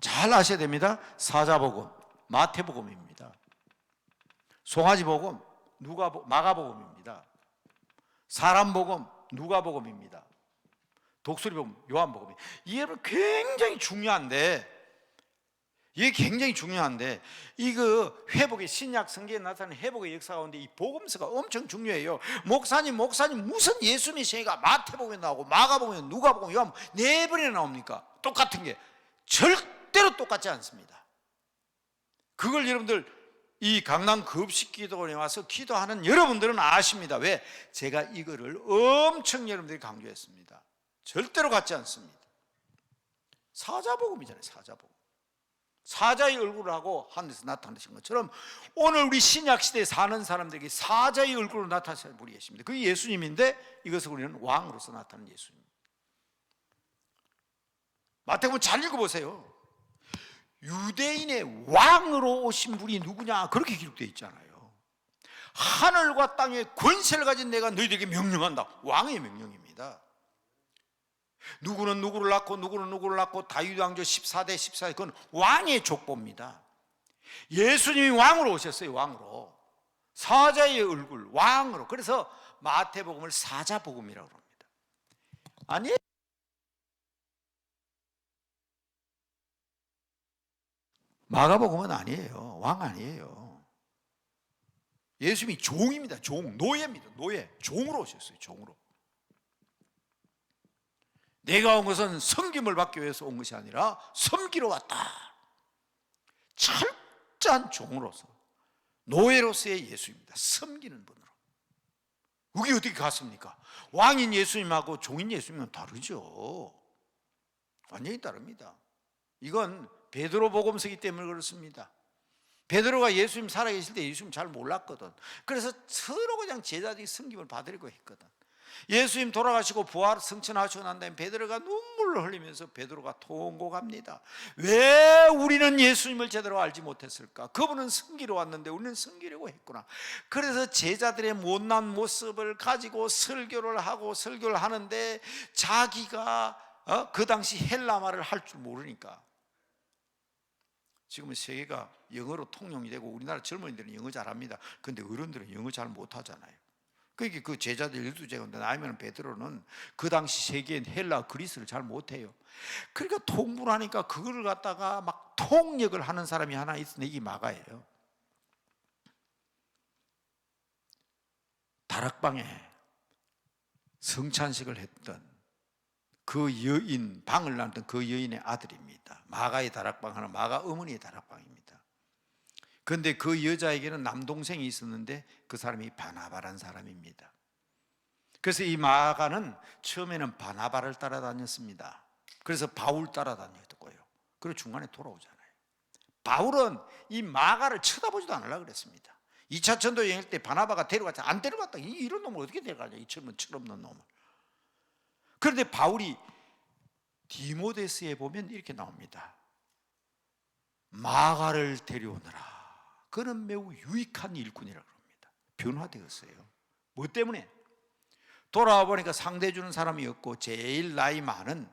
잘 아셔야 됩니다. 사자복음, 마태복음입니다. 송아지복음, 마가복음입니다. 사람복음, 누가복음입니다. 독수리복음, 요한복음. 이게 굉장히 중요한데, 이거 회복의 신약 성경에 나타나는 회복의 역사 가운데 이 복음서가 엄청 중요해요. 목사님 무슨 예수 메시아가 마태복음에 나오고 마가복음에 누가복음에 요한복음 4번이나 나옵니까? 똑같은 게 절대로 똑같지 않습니다. 그걸 여러분들 이 강남 급식기도원에 와서 기도하는 여러분들은 아십니다. 왜? 제가 이거를 엄청 여러분들이 강조했습니다. 절대로 같지 않습니다. 사자복음이잖아요. 사자복음. 사자의 얼굴을 하고 하늘에서 나타나신 것처럼 오늘 우리 신약 시대에 사는 사람들에게 사자의 얼굴로 나타나신 분이 계십니다. 그게 예수님인데 이것을 우리는 왕으로서 나타나는 예수님. 마태복음 잘 읽어보세요. 유대인의 왕으로 오신 분이 누구냐 그렇게 기록되어 있잖아요. 하늘과 땅의 권세를 가진 내가 너희들에게 명령한다. 왕의 명령입니다. 누구는 누구를 낳고 누구는 누구를 낳고 다윗 왕조 14대 14대 그건 왕의 족보입니다. 예수님이 왕으로 오셨어요. 왕으로. 사자의 얼굴 왕으로. 그래서 마태복음을 사자복음이라고 합니다. 아니 마가복음은 아니에요. 왕 아니에요. 예수님이 종입니다. 종, 노예입니다. 노예. 종으로 오셨어요. 종으로. 내가 온 것은 섬김을 받기 위해서 온 것이 아니라 섬기러 왔다. 철저한 종으로서 노예로서의 예수입니다. 섬기는 분으로. 그게 어떻게 같습니까? 왕인 예수님하고 종인 예수님은 다르죠. 완전히 다릅니다. 이건 베드로 복음서이기 때문에 그렇습니다. 베드로가 예수님 살아계실 때 예수님 잘 몰랐거든. 그래서 서로 그냥 제자들이 섬김을 받으려고 했거든. 예수님 돌아가시고 부활 승천하시고 난 다음에 베드로가 눈물을 흘리면서 베드로가 통곡합니다. 왜 우리는 예수님을 제대로 알지 못했을까? 그분은 섬기러 왔는데 우리는 섬기려고 했구나. 그래서 제자들의 못난 모습을 가지고 설교를 하고 설교를 하는데 자기가 그 당시 헬라말을 할 줄 모르니까. 지금은 세계가 영어로 통용이 되고 우리나라 젊은이들은 영어 잘합니다. 그런데 어른들은 영어 잘 못하잖아요. 그러니까 그 제자들 12제자인데 나이면 베드로는 그 당시 세계인 헬라 그리스를 잘 못해요. 그러니까 통분을 하니까 그걸 갖다가 막 통역을 하는 사람이 하나 있는데 이게 마가예요. 다락방에 성찬식을 했던 그 여인, 방을 나눴던 그 여인의 아들입니다. 마가의 다락방 하나, 마가 어머니의 다락방입니다. 그런데 그 여자에게는 남동생이 있었는데 그 사람이 바나바라는 사람입니다. 그래서 이 마가는 처음에는 바나바를 따라다녔습니다. 그래서 바울 따라다녔고요. 그리고 중간에 돌아오잖아요. 바울은 이 마가를 쳐다보지도 않으려고 그랬습니다. 2차 전도 여행할 때 바나바가 데려갔자 안 데려갔다. 이런 놈을 어떻게 데려가냐, 이 철없는 놈을. 그런데 바울이 디모데스에 보면 이렇게 나옵니다. 마가를 데려오너라. 그는 매우 유익한 일꾼이라고 합니다. 변화되었어요. 뭐 때문에? 돌아와 보니까 상대 주는 사람이 없고 제일 나이 많은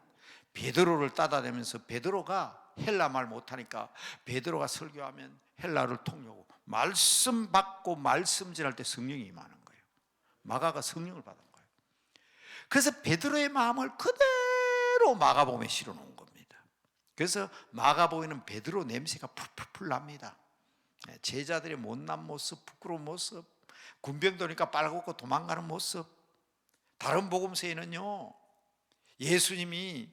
베드로를 따다대면서 베드로가 헬라 말 못하니까 베드로가 설교하면 헬라를 통역하고 말씀 받고 말씀질할 때 성령이 임하는 거예요. 마가가 성령을 받은 거예요. 그래서 베드로의 마음을 그대로 마가복음에 실어놓은 겁니다. 그래서 마가복음에는 베드로 냄새가 풀풀풀 납니다. 제자들의 못난 모습, 부끄러운 모습, 군병 도니까 빨갛고 도망가는 모습. 다른 복음서에는요, 예수님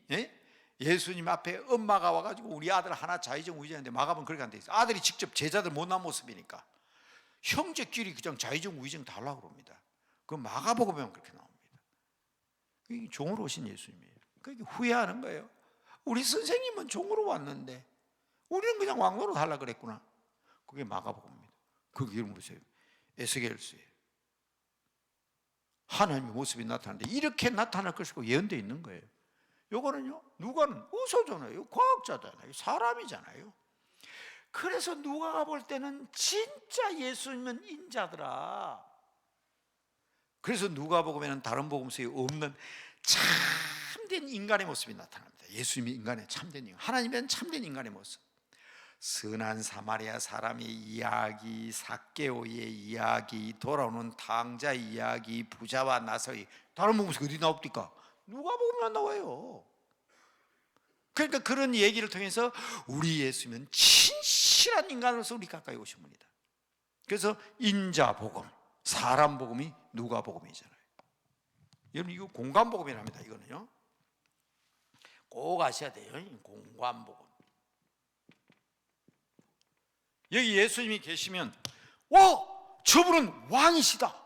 앞에 엄마가 와가지고 우리 아들 하나 좌의정 우의정인데 마가복음 그렇게 안 돼 있어요. 아들이 직접 제자들 못난 모습이니까 형제끼리 그냥 좌의정 우의정 달라고 그럽니다. 그 마가복음에 그렇게 나옵니다. 이게 종으로 오신 예수님이에요. 그러니까 후회하는 거예요. 우리 선생님은 종으로 왔는데 우리는 그냥 왕노릇 하려고 그랬구나. 그게 마가복음입니다. 그게 보세요. 에스겔서예요. 하나님의 모습이 나타나는데 이렇게 나타날 것이고 예언되어 있는 거예요. 요거는요, 누가는 의사잖아요. 과학자잖아요. 사람이잖아요. 그래서 누가가 볼 때는 진짜 예수님은 인자더라. 그래서 누가복음에는 다른 복음서에 없는 참된 인간의 모습이 나타납니다. 예수님이 인간의 참된 인간, 하나님은 참된 인간의 모습. 선한 사마리아 사람의 이야기, 삭개오의 이야기, 돌아오는 탕자의 이야기, 부자와 나서의 다른 복음서 어디 나옵니까? 누가복음에 안 나와요. 그러니까 그런 얘기를 통해서 우리 예수님은 진실한 인간으로서 우리 가까이 오신 분이다. 그래서 인자복음, 사람복음이 누가복음이잖아요. 여러분 이거 공관복음이랍니다. 이거는요 꼭 아셔야 돼요. 공관복음. 여기 예수님이 계시면 저분은 왕이시다.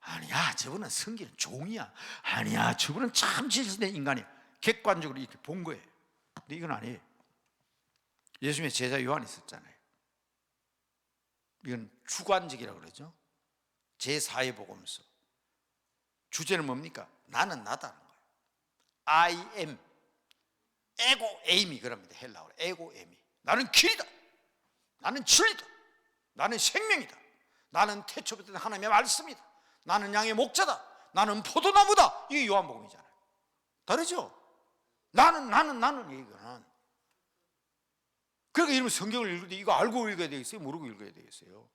아니야, 저분은 성기는 종이야. 아니야, 저분은 참 진실된 인간이야. 객관적으로 이렇게 본 거예요. 근데 이건 아니에요. 예수님의 제자 요한이 있었잖아요. 이건 주관적이라고 그러죠. 제4의 복음서. 주제는 뭡니까? 나는 나다는 거예요. I am. 에고 에임이 그럽니다. 헬라어로 에고 에임이. 나는 길이다. 나는 진리다. 나는 생명이다. 나는 태초부터 하나님의 말씀이다. 나는 양의 목자다. 나는 포도나무다. 이게 요한복음이잖아요. 다르죠? 나는 이거는. 그러니까 여러분 성경을 읽을 때 이거 알고 읽어야 되겠어요? 모르고 읽어야 되겠어요?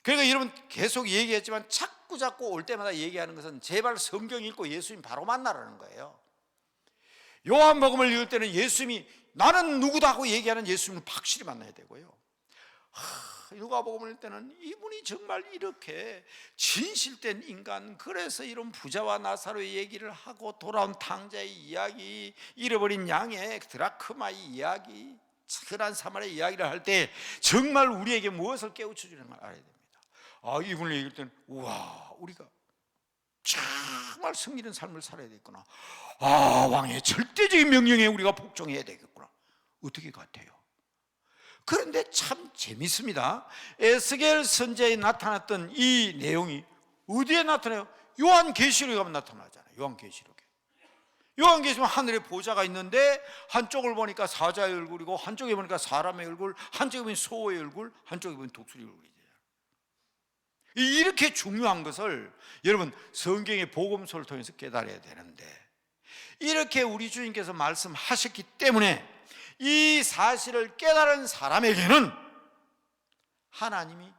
그러니까 여러분 계속 얘기했지만 자꾸 올 때마다 얘기하는 것은 제발 성경 읽고 예수님 바로 만나라는 거예요. 요한복음을 읽을 때는 예수님이 나는 누구다 하고 얘기하는 예수님을 확실히 만나야 되고요. 누가복음을 읽을 때는 이분이 정말 이렇게 진실된 인간, 그래서 이런 부자와 나사로의 얘기를 하고 돌아온 탕자의 이야기, 잃어버린 양의 드라크마의 이야기, 흔한 사마리아의 이야기를 할 때 정말 우리에게 무엇을 깨우쳐 주는 걸 알아야 됩니다. 이분을 읽을 때는 우와, 우리가 정말 승리된 삶을 살아야 되겠구나. 왕의 절대적인 명령에 우리가 복종해야 되겠구나. 어떻게 같아요? 그런데 참 재밌습니다. 에스겔 선지자에 나타났던 이 내용이 어디에 나타나요? 요한계시록에 가면 나타나잖아요. 요한계시록은 하늘에 보좌가 있는데 한쪽을 보니까 사자의 얼굴이고 한쪽에 보니까 사람의 얼굴, 한쪽에 보면 소의 얼굴, 한쪽에 보면 독수리 얼굴이죠. 이렇게 중요한 것을 여러분 성경의 복음서를 통해서 깨달아야 되는데, 이렇게 우리 주님께서 말씀하셨기 때문에 이 사실을 깨달은 사람에게는 하나님이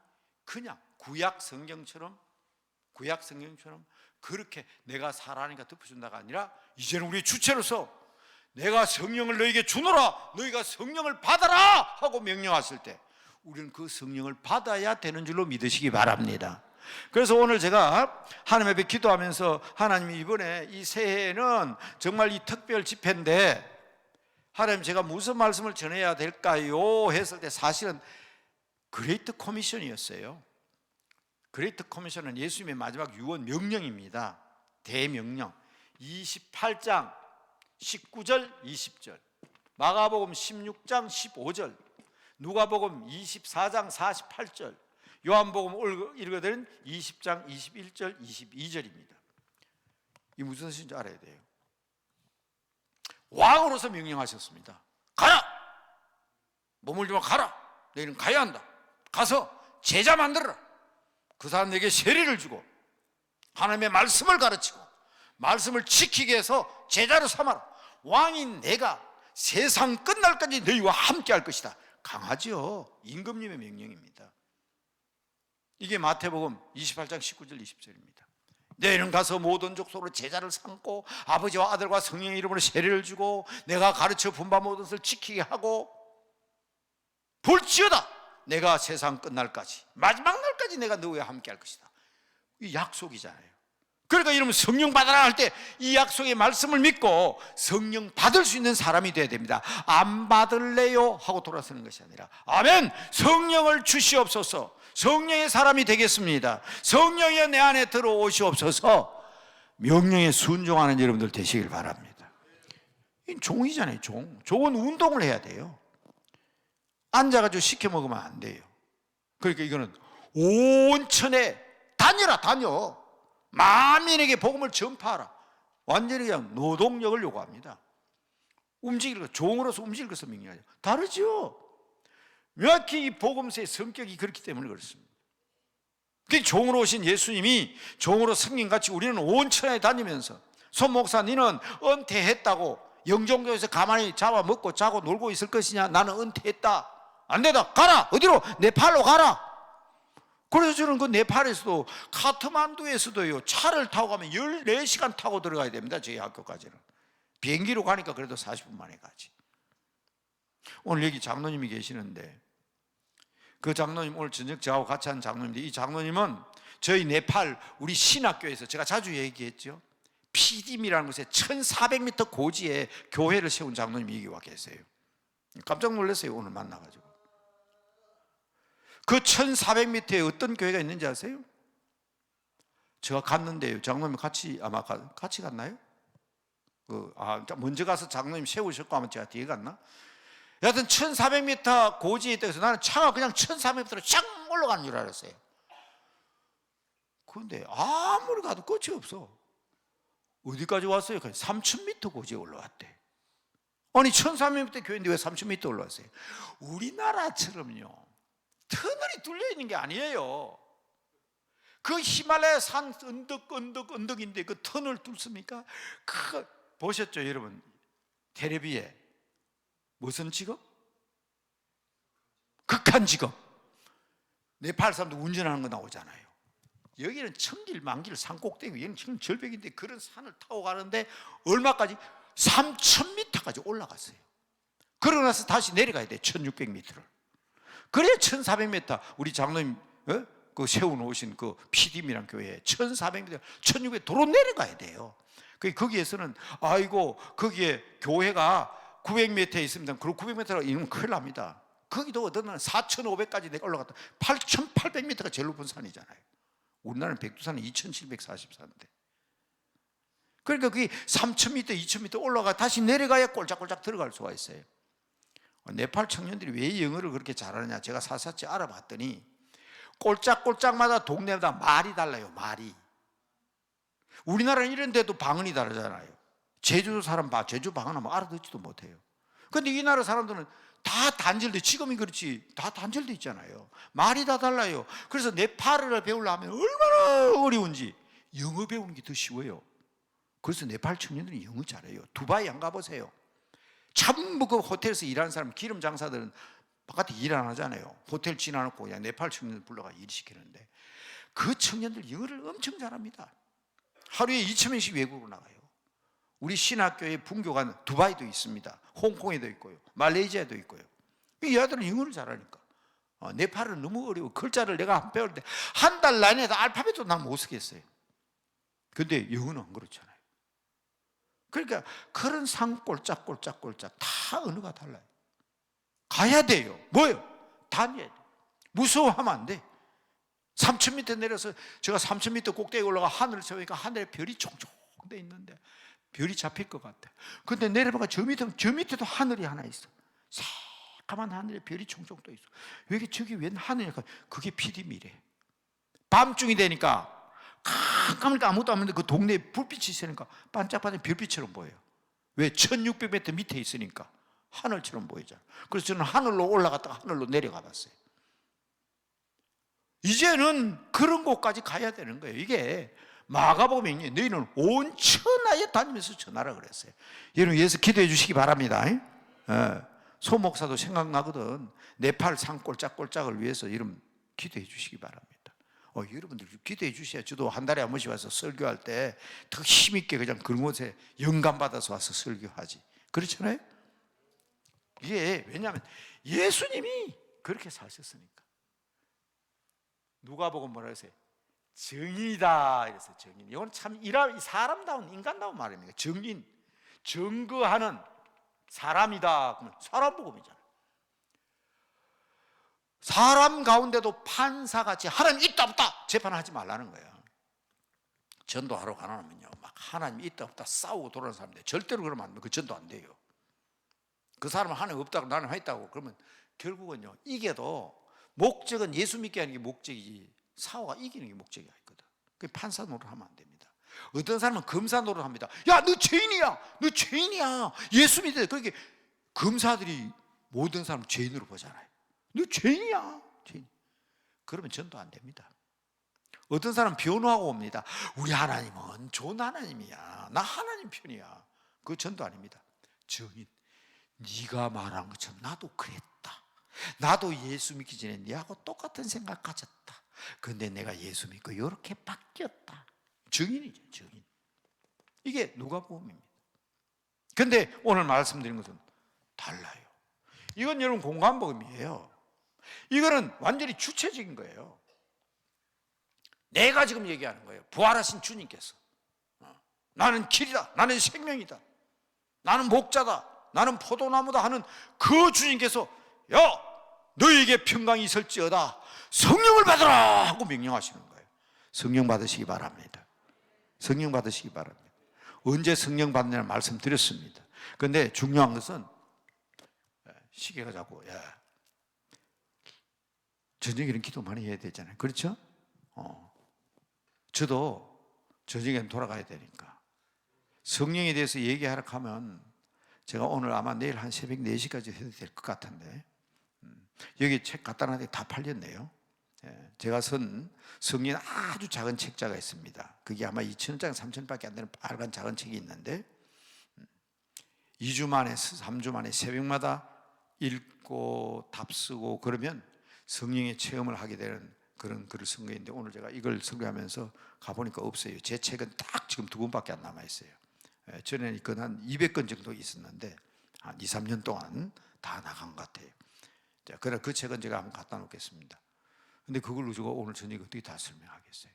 그냥 구약 성경처럼 그렇게 내가 살아니까 덮어준다가 아니라 이제는 우리 주체로서 내가 성령을 너에게 주노라, 너희가 성령을 받아라 하고 명령하실 때 우리는 그 성령을 받아야 되는 줄로 믿으시기 바랍니다. 그래서 오늘 제가 하나님 앞에 기도하면서 하나님이 이번에 이 새해에는 정말 이 특별 집회인데 하나님 제가 무슨 말씀을 전해야 될까요? 했을 때 사실은 그레이트 커미션이었어요. 그레이트 커미션은 예수님의 마지막 유언 명령입니다. 대명령 28장 19절 20절, 마가복음 16장 15절, 누가복음 24장 48절, 요한복음 읽어드린 20장 21절 22절입니다. 이 무슨 뜻인지 알아야 돼요. 왕으로서 명령하셨습니다. 가라! 머물지 마, 가라! 너희는 가야 한다. 가서 제자 만들어라. 그 사람에게 세례를 주고 하나님의 말씀을 가르치고 말씀을 지키게 해서 제자로 삼아라. 왕인 내가 세상 끝날까지 너희와 함께 할 것이다. 강하죠. 임금님의 명령입니다. 이게 마태복음 28장 19절 20절입니다. 너희는 가서 모든 족속으로 제자를 삼고 아버지와 아들과 성령의 이름으로 세례를 주고 내가 가르쳐 분바 모든 것을 지키게 하고 볼지어다 내가 세상 끝날까지 마지막 날까지 내가 너희와 함께 할 것이다. 이 약속이잖아요. 그러니까 여러분 성령 받아라 할 때 이 약속의 말씀을 믿고 성령 받을 수 있는 사람이 되어야 됩니다. 안 받을래요? 하고 돌아서는 것이 아니라 아멘, 성령을 주시옵소서, 성령의 사람이 되겠습니다. 성령이 내 안에 들어오시옵소서. 명령에 순종하는 여러분들 되시길 바랍니다. 이 종이잖아요. 종은 운동을 해야 돼요. 앉아가지고 시켜 먹으면 안 돼요. 그러니까 이거는 온천에 다녀 만민에게 복음을 전파하라. 완전히 그냥 노동력을 요구합니다. 종으로서 움직일 것을 명령하죠. 다르죠. 명확히 이 복음서의 성격이 그렇기 때문에 그렇습니다. 종으로 오신 예수님이 종으로 성령같이 우리는 온천에 다니면서 손 목사 너는 은퇴했다고 영종교에서 가만히 잡아먹고 자고 놀고 있을 것이냐? 나는 은퇴했다. 안 되다. 가라. 어디로? 네팔로 가라. 그래서 저는 그 네팔에서도 카트만두에서도요 차를 타고 가면 14시간 타고 들어가야 됩니다. 저희 학교까지는. 비행기로 가니까 그래도 40분 만에 가지. 오늘 여기 장로님이 계시는데 그 장로님 오늘 저녁 저하고 같이 한 장로님인데 이 장로님은 저희 네팔 우리 신학교에서 제가 자주 얘기했죠. 피딤이라는 곳에 1400m 고지에 교회를 세운 장로님이 여기 와 계세요. 깜짝 놀랐어요. 오늘 만나가지고. 그 1400m에 어떤 교회가 있는지 아세요? 제가 갔는데요. 장로님 아마 같이 갔나요? 먼저 가서 장로님 세우셨고 아마 제가 뒤에 갔나? 여하튼 1400m 고지에 있다 해서 나는 차가 그냥 1400m로 쫙 올라가는 줄 알았어요. 그런데 아무리 가도 끝이 없어. 어디까지 왔어요? 3000m 고지에 올라왔대. 아니 1400m 교회인데 왜 3000m 올라왔어요? 우리나라처럼요 터널이 뚫려 있는 게 아니에요. 그 히말라야 산 언덕인데 그 터널 뚫습니까? 그 보셨죠 여러분? 텔레비에 무슨 직업? 극한 직업. 네팔 사람도 운전하는 거 나오잖아요. 여기는 천길 만길 산 꼭대기, 여기는 지금 절벽인데 그런 산을 타고 가는데 얼마까지? 3000m까지 올라갔어요. 그러고 나서 다시 내려가야 돼. 1600m를. 그래야 1400m. 우리 장로님 그 세워놓으신 그 PD미란 교회에 1400m, 1600 도로 내려가야 돼요. 거기에서는 아이고 거기에 교회가 900m에 있습니다. 그리고 900m라 이러면 큰일 납니다. 거기도 어떤 날은 4500까지 내가 올라갔다. 8800m가 제일 높은 산이잖아요. 우리나라는 백두산은 2744인데. 그러니까 그게 3000m, 2000m 올라가 다시 내려가야 꼴짝꼴짝 들어갈 수가 있어요. 네팔 청년들이 왜 영어를 그렇게 잘하느냐 제가 사사치 알아봤더니 꼴짝꼴짝마다 동네마다 말이 달라요. 말이. 우리나라는 이런 데도 방언이 다르잖아요. 제주도 사람 봐. 제주 방언하면 알아듣지도 못해요. 그런데 이 나라 사람들은 다 단절돼. 지금이 그렇지 다 단절돼 있잖아요. 말이 다 달라요. 그래서 네팔어를 배우려면 얼마나 어려운지 영어 배우는 게 더 쉬워요. 그래서 네팔 청년들이 영어 잘해요. 두바이 안 가보세요. 전부 그 호텔에서 일하는 사람 기름 장사들은 바깥에 일 안 하잖아요. 호텔 지나놓고 그냥 네팔 청년들 불러가 일 시키는데 그 청년들 영어를 엄청 잘합니다. 하루에 2000명씩 외국으로 나가요. 우리 신학교에 분교관 두바이도 있습니다. 홍콩에도 있고요. 말레이시아에도 있고요. 이 아들은 영어를 잘하니까. 네팔은 너무 어려워. 글자를 내가 한 배울 때 한 달 내내 알파벳도 난 못 쓰겠어요. 근데 영어는 안 그렇잖아요. 그러니까 그런 산 꼴짝꼴짝 다 언어가 달라요. 가야 돼요. 뭐요? 다녀야 돼. 무서워하면 안 돼. 3000m 내려서 제가 3000m 꼭대기 올라가 하늘을 쳐보니까 하늘에 별이 총총 돼 있는데 별이 잡힐 것 같아. 근데 내려보니까 저 밑에도 하늘이 하나 있어. 새까만 하늘에 별이 총총 떠 있어. 왜 저기 웬 하늘이니까 그게 피디미래. 밤중이 되니까 깜깜하니까 아무것도 안 보는데 그 동네에 불빛이 있으니까 반짝반짝 별빛처럼 보여요. 왜? 1600m 밑에 있으니까 하늘처럼 보이잖아. 그래서 저는 하늘로 올라갔다가 하늘로 내려가 봤어요. 이제는 그런 곳까지 가야 되는 거예요. 이게 마가복음에 너희는 온 천하에 다니면서 전하라 그랬어요. 여러분 위해서 기도해 주시기 바랍니다. 소 목사도 생각나거든. 네팔 산 꼴짝꼴짝을 위해서 여러분 기도해 주시기 바랍니다. 여러분들 기도해 주셔야 저도 한 달에 한 번씩 와서 설교할 때 더 힘있게 그냥 그런 곳에 영감 받아서 와서 설교하지. 그렇잖아요. 이게 왜냐하면 예수님이 그렇게 사셨으니까. 누가복음 뭐라 했어요? 정인이다 이랬어요. 정인. 이건 참 사람다운 인간다운 말입니다. 정인, 증거하는 사람이다. 그러면 사람 복음이잖아요. 사람 가운데도 판사같이 하나님 있다 없다 재판하지 말라는 거예요. 전도하러 가나면요 막 하나님 있다 없다 싸우고 돌아오는 사람인데 절대로 그러면 안 돼요. 그 전도 안 돼요. 그 사람은 하나님 없다고 나는 있다고 그러면 결국은요 이겨도 목적은 예수 믿게 하는 게 목적이지 사후가 이기는 게 목적이 아니거든. 그 판사 노릇하면 안 됩니다. 어떤 사람은 검사 노릇합니다. 야 너 죄인이야, 너 죄인이야. 예수 믿어. 그렇게 검사들이 모든 사람 죄인으로 보잖아요. 너 죄인이야, 죄인. 그러면 전도 안 됩니다. 어떤 사람은 변호하고 옵니다. 우리 하나님은 좋은 하나님이야. 나 하나님 편이야. 그거 전도 아닙니다. 정인. 네가 말한 것처럼 나도 그랬다. 나도 예수 믿기 전에 네하고 똑같은 생각 가졌다. 그런데 내가 예수 믿고 이렇게 바뀌었다. 증인이죠, 증인. 이게 누가복음입니다. 그런데 오늘 말씀드린 것은 달라요. 이건 여러분 공간복음이에요. 이거는 완전히 주체적인 거예요. 내가 지금 얘기하는 거예요. 부활하신 주님께서 나는 길이다, 나는 생명이다, 나는 목자다, 나는 포도나무다 하는 그 주님께서 야 너희에게 평강이 있을지어다 성령을 받으라 하고 명령하시는 거예요. 성령 받으시기 바랍니다. 성령 받으시기 바랍니다. 언제 성령 받느냐 말씀드렸습니다. 그런데 중요한 것은 시계가 자꾸 야, 저녁에는 기도 많이 해야 되잖아요. 그렇죠? 저도 저녁에는 돌아가야 되니까 성령에 대해서 얘기하라 하면 제가 오늘 아마 내일 한 새벽 4시까지 해도 될 것 같은데 여기 책 갖다 놨는데 다 팔렸네요. 제가 쓴 성경 아주 작은 책자가 있습니다. 그게 아마 2,000원짜리 3,000원밖에 안 되는 빨간 작은 책이 있는데 2주 만에 3주 만에 새벽마다 읽고 답쓰고 그러면 성령의 체험을 하게 되는 그런 글을 쓴 거인데 오늘 제가 이걸 설교하면서 가보니까 없어요. 제 책은 딱 지금 2권밖에 안 남아있어요. 전에는 이건 한 200권 정도 있었는데 한 2, 3년 동안 다 나간 것 같아요. 자, 그러나 그 책은 제가 한번 갖다 놓겠습니다. 근데 그걸로 제가 오늘 저녁에 어떻게 다 설명하겠어요?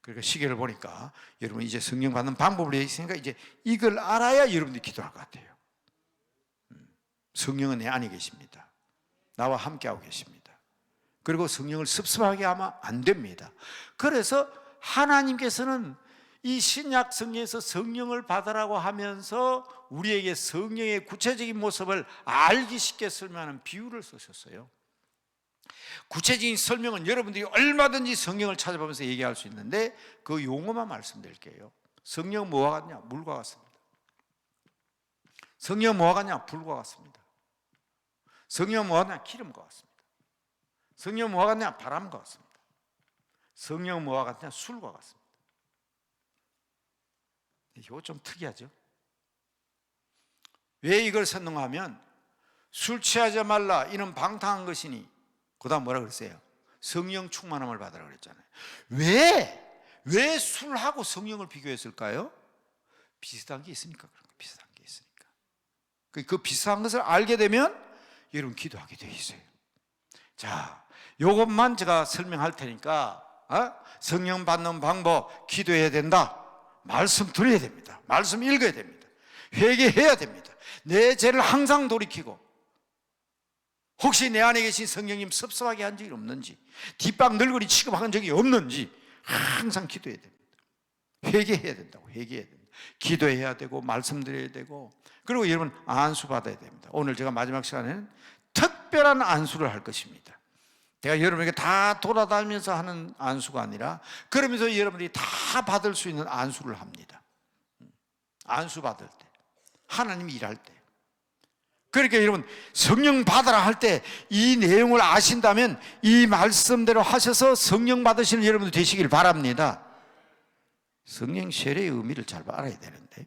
그러니까 시계를 보니까 여러분 이제 성령 받는 방법을 얘기했으니까 이제 이걸 알아야 여러분들이 기도할 것 같아요. 성령은 내 안에 계십니다. 나와 함께하고 계십니다. 그리고 성령을 습습하게 하면 안 됩니다. 그래서 하나님께서는 이 신약 성경에서 성령을 받으라고 하면서 우리에게 성령의 구체적인 모습을 알기 쉽게 설명하는 비유를 쓰셨어요. 구체적인 설명은 여러분들이 얼마든지 성경을 찾아보면서 얘기할 수 있는데 그 용어만 말씀드릴게요. 성령은 뭐와 같냐? 물과 같습니다. 성령은 뭐와 같냐? 불과 같습니다. 성령은 뭐와 같냐? 기름과 같습니다. 성령은 뭐와 같냐? 바람과 같습니다. 성령은 뭐와 같냐? 술과 같습니다. 이거 좀 특이하죠? 왜 이걸 선동하면 술 취하지 말라 이는 방탕한 것이니 그 다음 뭐라 그랬어요? 성령 충만함을 받으라 그랬잖아요. 왜 술하고 성령을 비교했을까요? 비슷한 게 있으니까 그런 거예요. 비슷한 게 있으니까. 그 비슷한 것을 알게 되면 여러분 기도하게 돼 있어요. 자, 이것만 제가 설명할 테니까 성령 받는 방법 기도해야 된다. 말씀 들어야 됩니다. 말씀 읽어야 됩니다. 회개해야 됩니다. 내 죄를 항상 돌이키고 혹시 내 안에 계신 성령님 섭섭하게 한 적이 없는지 뒷방 늙은이 취급한 적이 없는지 항상 기도해야 됩니다. 회개해야 된다고. 회개해야 됩니다. 기도해야 되고 말씀드려야 되고 그리고 여러분 안수 받아야 됩니다. 오늘 제가 마지막 시간에는 특별한 안수를 할 것입니다. 제가 여러분에게 다 돌아다니면서 하는 안수가 아니라 그러면서 여러분들이 다 받을 수 있는 안수를 합니다. 안수 받을 때 하나님이 일할 때 그러니까 여러분 성령 받으라 할 때 이 내용을 아신다면 이 말씀대로 하셔서 성령 받으시는 여러분들 되시길 바랍니다. 성령 세례의 의미를 잘 알아야 되는데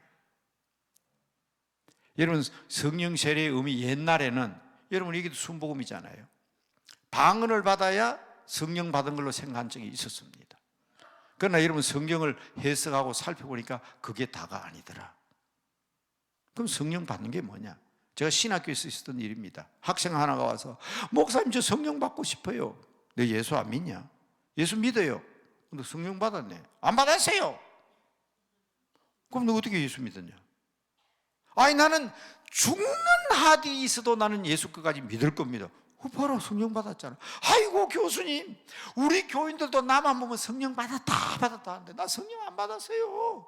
여러분 성령 세례의 의미 옛날에는 여러분 이게 순복음이잖아요. 방언을 받아야 성령 받은 걸로 생각한 적이 있었습니다. 그러나 여러분 성경을 해석하고 살펴보니까 그게 다가 아니더라. 그럼 성령 받는 게 뭐냐? 제가 신학교에서 있었던 일입니다. 학생 하나가 와서 목사님 저 성령 받고 싶어요. 너 예수 안 믿냐? 예수 믿어요. 근데 성령 받았네. 안 받았어요. 그럼 너 어떻게 예수 믿었냐? 아니 나는 죽는 하디 있어도 나는 예수 끝까지 믿을 겁니다. 봐라 성령 받았잖아. 아이고 교수님 우리 교인들도 나만 보면 성령 받았다 하는데 나 성령 안 받았어요.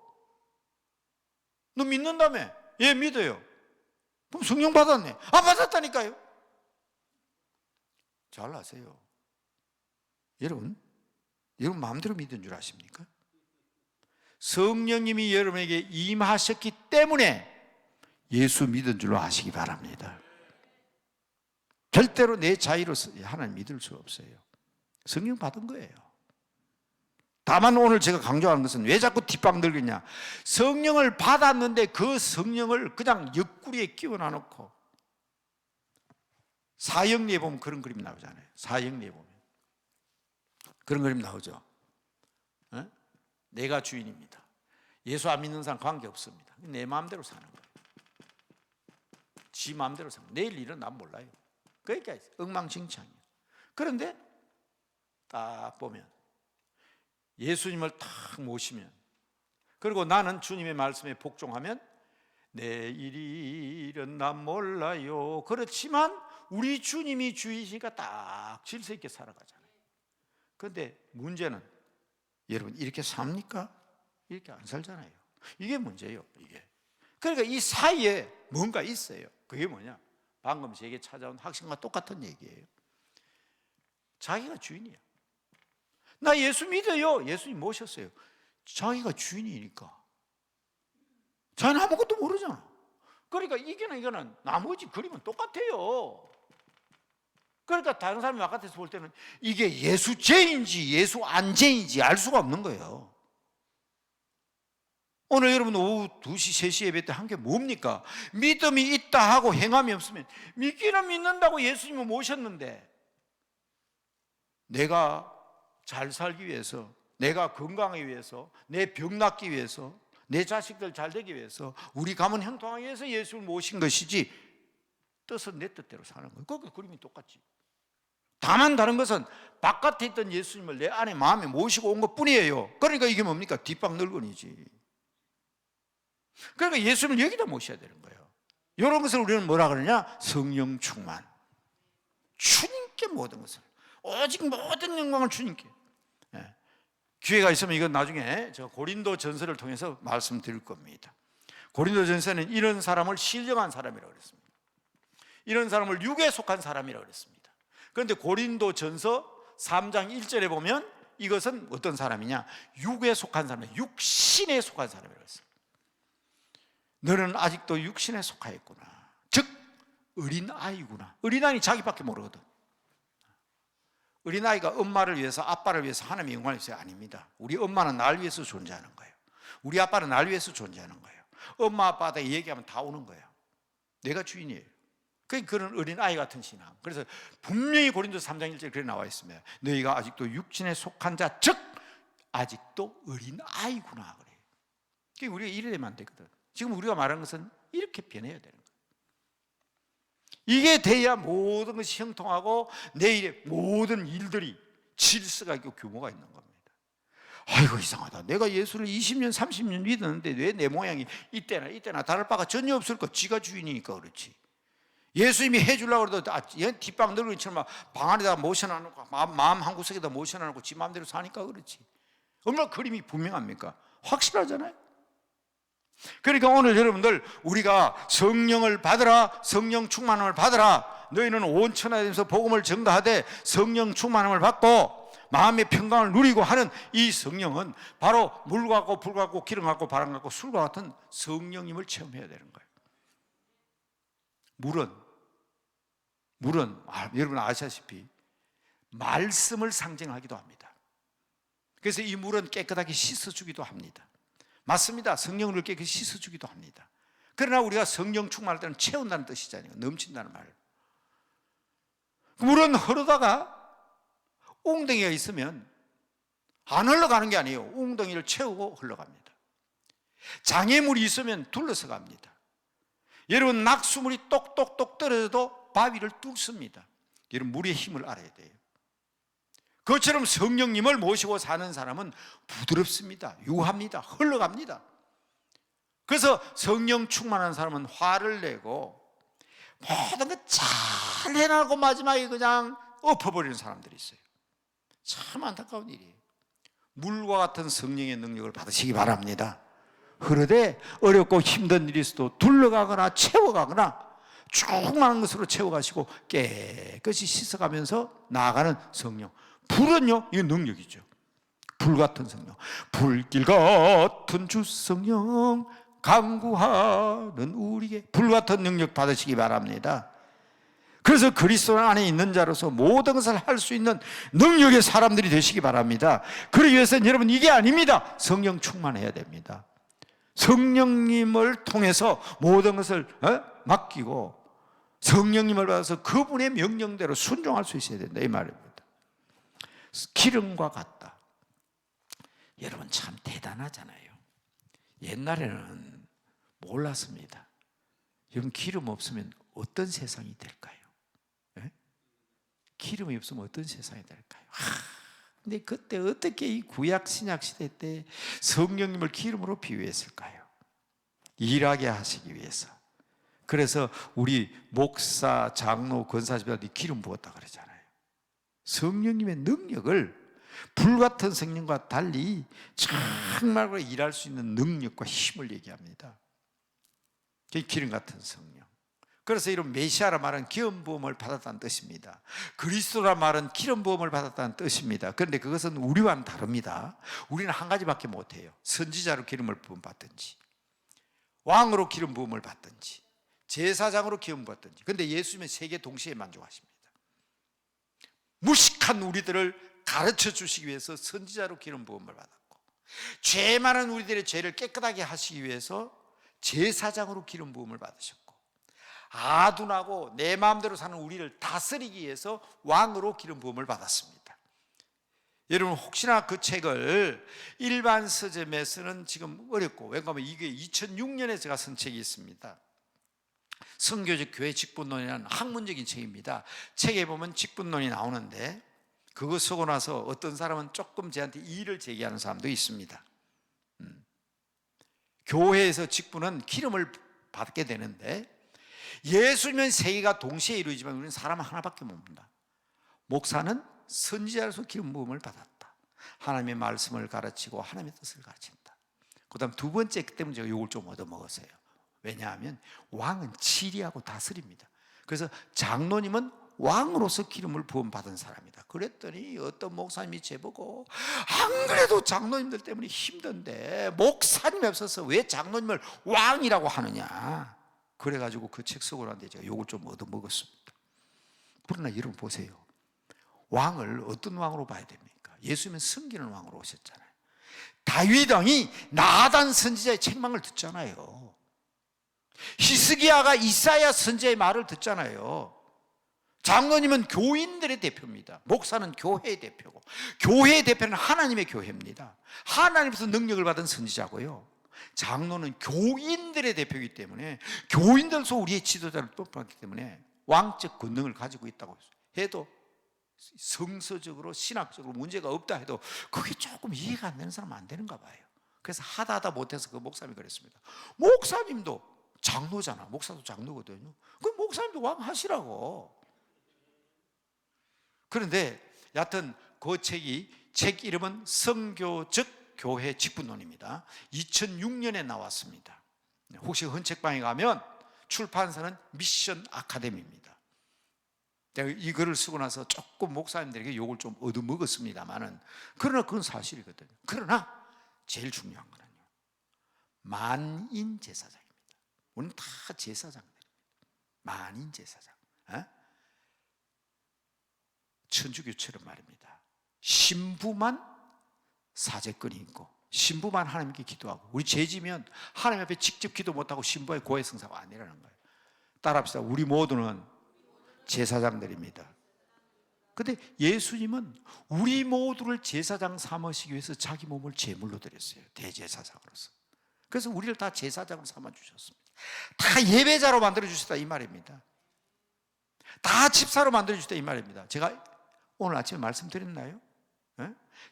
너 믿는다며? 예 믿어요. 그럼 성령 받았네. 아 받았다니까요. 잘 아세요. 여러분 마음대로 믿은 줄 아십니까? 성령님이 여러분에게 임하셨기 때문에 예수 믿은 줄로 아시기 바랍니다. 절대로 내 자유로서 하나님 믿을 수 없어요. 성령 받은 거예요. 다만 오늘 제가 강조하는 것은 왜 자꾸 뒷방 들겠냐? 성령을 받았는데 그 성령을 그냥 옆구리에 끼워 놔놓고 사형리에 보면 그런 그림 나오잖아요. 사형리에 보면 그런 그림 나오죠. 내가 주인입니다. 예수 안 믿는 사람 관계없습니다. 내 마음대로 사는 거예요. 지 마음대로 사는 거예요. 내일 일은 난 몰라요. 그러니까 엉망진창이에요. 그런데 딱 보면 예수님을 탁 모시면 그리고 나는 주님의 말씀에 복종하면 내일 일은 난 몰라요. 그렇지만 우리 주님이 주이시니까 딱 질서 있게 살아가잖아요. 그런데 문제는 여러분 이렇게 삽니까? 이렇게 안 살잖아요. 이게 문제예요. 이게. 그러니까 이 사이에 뭔가 있어요. 그게 뭐냐? 방금 제게 찾아온 학생과 똑같은 얘기예요. 자기가 주인이야. 나 예수 믿어요. 예수님 모셨어요. 자기가 주인이니까. 자기는 아무것도 모르잖아. 그러니까 이거는 나머지 그림은 똑같아요. 그러니까 다른 사람이 바깥에서 볼 때는 이게 예수죄인지 예수 안죄인지 알 수가 없는 거예요. 오늘 여러분 오후 2시, 3시 예배 때 한 게 뭡니까? 믿음이 있다 하고 행함이 없으면, 믿기는 믿는다고 예수님을 모셨는데 내가 잘 살기 위해서, 내가 건강하기 위해서, 내 병 낫기 위해서, 내 자식들 잘 되기 위해서, 우리 가문 형통하기 위해서 예수를 모신 것이지 뜻은 내 뜻대로 사는 거예요. 그 그림이 똑같지. 다만 다른 것은 바깥에 있던 예수님을 내 안에 마음에 모시고 온 것뿐이에요. 그러니까 이게 뭡니까? 뒷방 늙은이지. 그러니까 예수님을 여기다 모셔야 되는 거예요. 이런 것을 우리는 뭐라 그러냐? 성령 충만. 주님께 모든 것을, 오직 모든 영광을 주님께. 예. 기회가 있으면 이건 나중에 저 고린도 전서를 통해서 말씀드릴 겁니다. 고린도 전서는 이런 사람을 신령한 사람이라고 그랬습니다. 이런 사람을 육에 속한 사람이라고 그랬습니다. 그런데 고린도 전서 3장 1절에 보면 이것은 어떤 사람이냐? 육에 속한 사람이야. 육신에 속한 사람이라고 했어요. 너는 아직도 육신에 속하였구나. 즉 어린아이구나. 어린아이는 자기밖에 모르거든. 어린아이가 엄마를 위해서, 아빠를 위해서, 하나님의 영광을 위해서 아닙니다. 우리 엄마는 날 위해서 존재하는 거예요. 우리 아빠는 날 위해서 존재하는 거예요. 엄마 아빠한테 얘기하면 다 오는 거예요. 내가 주인이에요. 그런 어린아이 같은 신앙. 그래서 분명히 고린도서 3장 1절에 그렇게 나와 있습니다. 너희가 아직도 육신에 속한 자, 즉 아직도 어린아이구나 그래요. 그러니까 우리가 이래 되면 안 되거든. 지금 우리가 말하는 것은 이렇게 변해야 되는 거예요. 이게 돼야 모든 것이 형통하고 내일의 모든 일들이 질서가 있고 규모가 있는 겁니다. 아이고 이상하다. 내가 예수를 20년 30년 믿었는데 왜 내 모양이 이때나 다를 바가 전혀 없을까? 지가 주인이니까 그렇지. 예수님이 해주려고 해도 뒷방 늙은이처럼 방 안에다 모셔놔놓고 마음 한구석에다 모셔놔놓고 지 마음대로 사니까 그렇지. 얼마나 그림이 분명합니까? 확실하잖아요. 그러니까 오늘 여러분들 우리가 성령을 받으라, 성령 충만함을 받으라. 너희는 온 천하에 대해서 복음을 전가하되 성령 충만함을 받고 마음의 평강을 누리고 하는 이 성령은 바로 물과 같고 불과 같고 기름 같고 바람 같고 술과 같은 성령님을 체험해야 되는 거예요. 물은 여러분 아시다시피 말씀을 상징하기도 합니다. 그래서 이 물은 깨끗하게 씻어주기도 합니다. 맞습니다. 성령을 깨끗이 씻어주기도 합니다. 그러나 우리가 성령 충만할 때는 채운다는 뜻이잖아요. 넘친다는 말. 물은 흐르다가 웅덩이가 있으면 안 흘러가는 게 아니에요. 웅덩이를 채우고 흘러갑니다. 장애물이 있으면 둘러서 갑니다. 여러분 낙수물이 똑똑똑 떨어져도 바위를 뚫습니다. 여러분 물의 힘을 알아야 돼요. 그것처럼 성령님을 모시고 사는 사람은 부드럽습니다. 유합니다. 흘러갑니다. 그래서 성령 충만한 사람은 화를 내고 모든 것 잘 해나가고 마지막에 그냥 엎어버리는 사람들이 있어요. 참 안타까운 일이에요. 물과 같은 성령의 능력을 받으시기 바랍니다. 그러되 어렵고 힘든 일이 있어도 둘러가거나 채워가거나 조그마한 것으로 채워가시고 깨끗이 씻어가면서 나아가는 성령. 불은요, 이건 능력이죠. 불 같은 성령. 불길 같은 주 성령 강구하는 우리에게 불 같은 능력 받으시기 바랍니다. 그래서 그리스도 안에 있는 자로서 모든 것을 할 수 있는 능력의 사람들이 되시기 바랍니다. 그러기 위해서는 여러분 이게 아닙니다. 성령 충만해야 됩니다. 성령님을 통해서 모든 것을 맡기고 성령님을 받아서 그분의 명령대로 순종할 수 있어야 된다 이 말입니다. 기름과 같다. 여러분 참 대단하잖아요. 옛날에는 몰랐습니다. 여러분 기름 없으면 어떤 세상이 될까요? 네? 기름이 없으면 어떤 세상이 될까요? 근데 그때 어떻게 이 구약 신약 시대 때 성령님을 기름으로 비유했을까요? 일하게 하시기 위해서. 그래서 우리 목사, 장로, 권사집사들이 기름 부었다 그러잖아요. 성령님의 능력을 불같은 성령과 달리 정말 일할 수 있는 능력과 힘을 얘기합니다. 그게 기름 같은 성령. 그래서 이런 메시아라 말은 기름 부음을 받았다는 뜻입니다. 그리스도라 말은 기름 부음을 받았다는 뜻입니다. 그런데 그것은 우리와는 다릅니다. 우리는 한 가지밖에 못해요. 선지자로 기름을 부음 받든지, 왕으로 기름 부음을 받든지, 제사장으로 기름 받든지. 그런데 예수님은 세 개 동시에 만족하십니다. 무식한 우리들을 가르쳐 주시기 위해서 선지자로 기름 부음을 받았고, 죄 많은 우리들의 죄를 깨끗하게 하시기 위해서 제사장으로 기름 부음을 받으셨고, 아둔하고 내 마음대로 사는 우리를 다스리기 위해서 왕으로 기름 부음을 받았습니다. 여러분, 혹시나 그 책을 일반 서점에서는 지금 어렵고, 왜냐하면 이게 2006년에 제가 쓴 책이 있습니다. 성교적 교회 직분론이라는 학문적인 책입니다. 책에 보면 직분론이 나오는데, 그거 쓰고 나서 어떤 사람은 조금 저한테 이의를 제기하는 사람도 있습니다. 교회에서 직분은 기름을 받게 되는데, 예수님은 세 개가 동시에 이루어지지만 우리는 사람 하나밖에 못 본다. 목사는 선지자로서 기름 부음을 받았다. 하나님의 말씀을 가르치고 하나님의 뜻을 가르친다. 그 다음 두 번째 때문에 제가 이걸 좀 얻어먹었어요. 왜냐하면 왕은 치리하고 다스립니다. 그래서 장로님은 왕으로서 기름을 부음 받은 사람이다. 그랬더니 어떤 목사님이 제보고, 안 그래도 장로님들 때문에 힘든데 목사님이 없어서 왜 장로님을 왕이라고 하느냐. 그래가지고 그 책 쓰고 나는데 제가 요걸 좀 얻어먹었습니다. 그러나 여러분 보세요. 왕을 어떤 왕으로 봐야 됩니까? 예수님은 섬기는 왕으로 오셨잖아요. 다윗 왕이 나단 선지자의 책망을 듣잖아요. 히스기야가 이사야 선지자의 말을 듣잖아요. 장로님은 교인들의 대표입니다. 목사는 교회의 대표고, 교회의 대표는 하나님의 교회입니다. 하나님께서 능력을 받은 선지자고요. 장로는 교인들의 대표이기 때문에 교인들로서 우리의 지도자를 뽑았기 때문에 왕적 권능을 가지고 있다고 해도, 성서적으로 신학적으로 문제가 없다 해도 그게 조금 이해가 안 되는 사람은 안 되는가 봐요. 그래서 하다 못해서 그 목사님이 그랬습니다. 목사님도 장로잖아. 목사도 장로거든요. 그 목사님도 왕 하시라고. 그런데 여하튼 그 책 이름은 성교적 교회 직분론입니다. 2006년에 나왔습니다. 혹시 헌책방에 가면 출판사는 미션 아카데미입니다. 제가 이 글을 쓰고 나서 조금 목사님들에게 욕을 좀 얻어먹었습니다만은, 그러나 그건 사실이거든요. 그러나 제일 중요한 거는요, 만인 제사장입니다. 우리는 다 제사장들입니다. 만인 제사장. 천주교처럼 말입니다. 신부만 사제권이 있고, 신부만 하나님께 기도하고, 우리 죄지면 하나님 앞에 직접 기도 못하고 신부의 고해 성사가 아니라는 거예요. 따라합시다. 우리 모두는 제사장들입니다. 그런데 예수님은 우리 모두를 제사장 삼으시기 위해서 자기 몸을 제물로 드렸어요. 대제사장으로서. 그래서 우리를 다 제사장으로 삼아주셨습니다. 다 예배자로 만들어주셨다 이 말입니다. 다 집사로 만들어주셨다 이 말입니다. 제가 오늘 아침에 말씀드렸나요?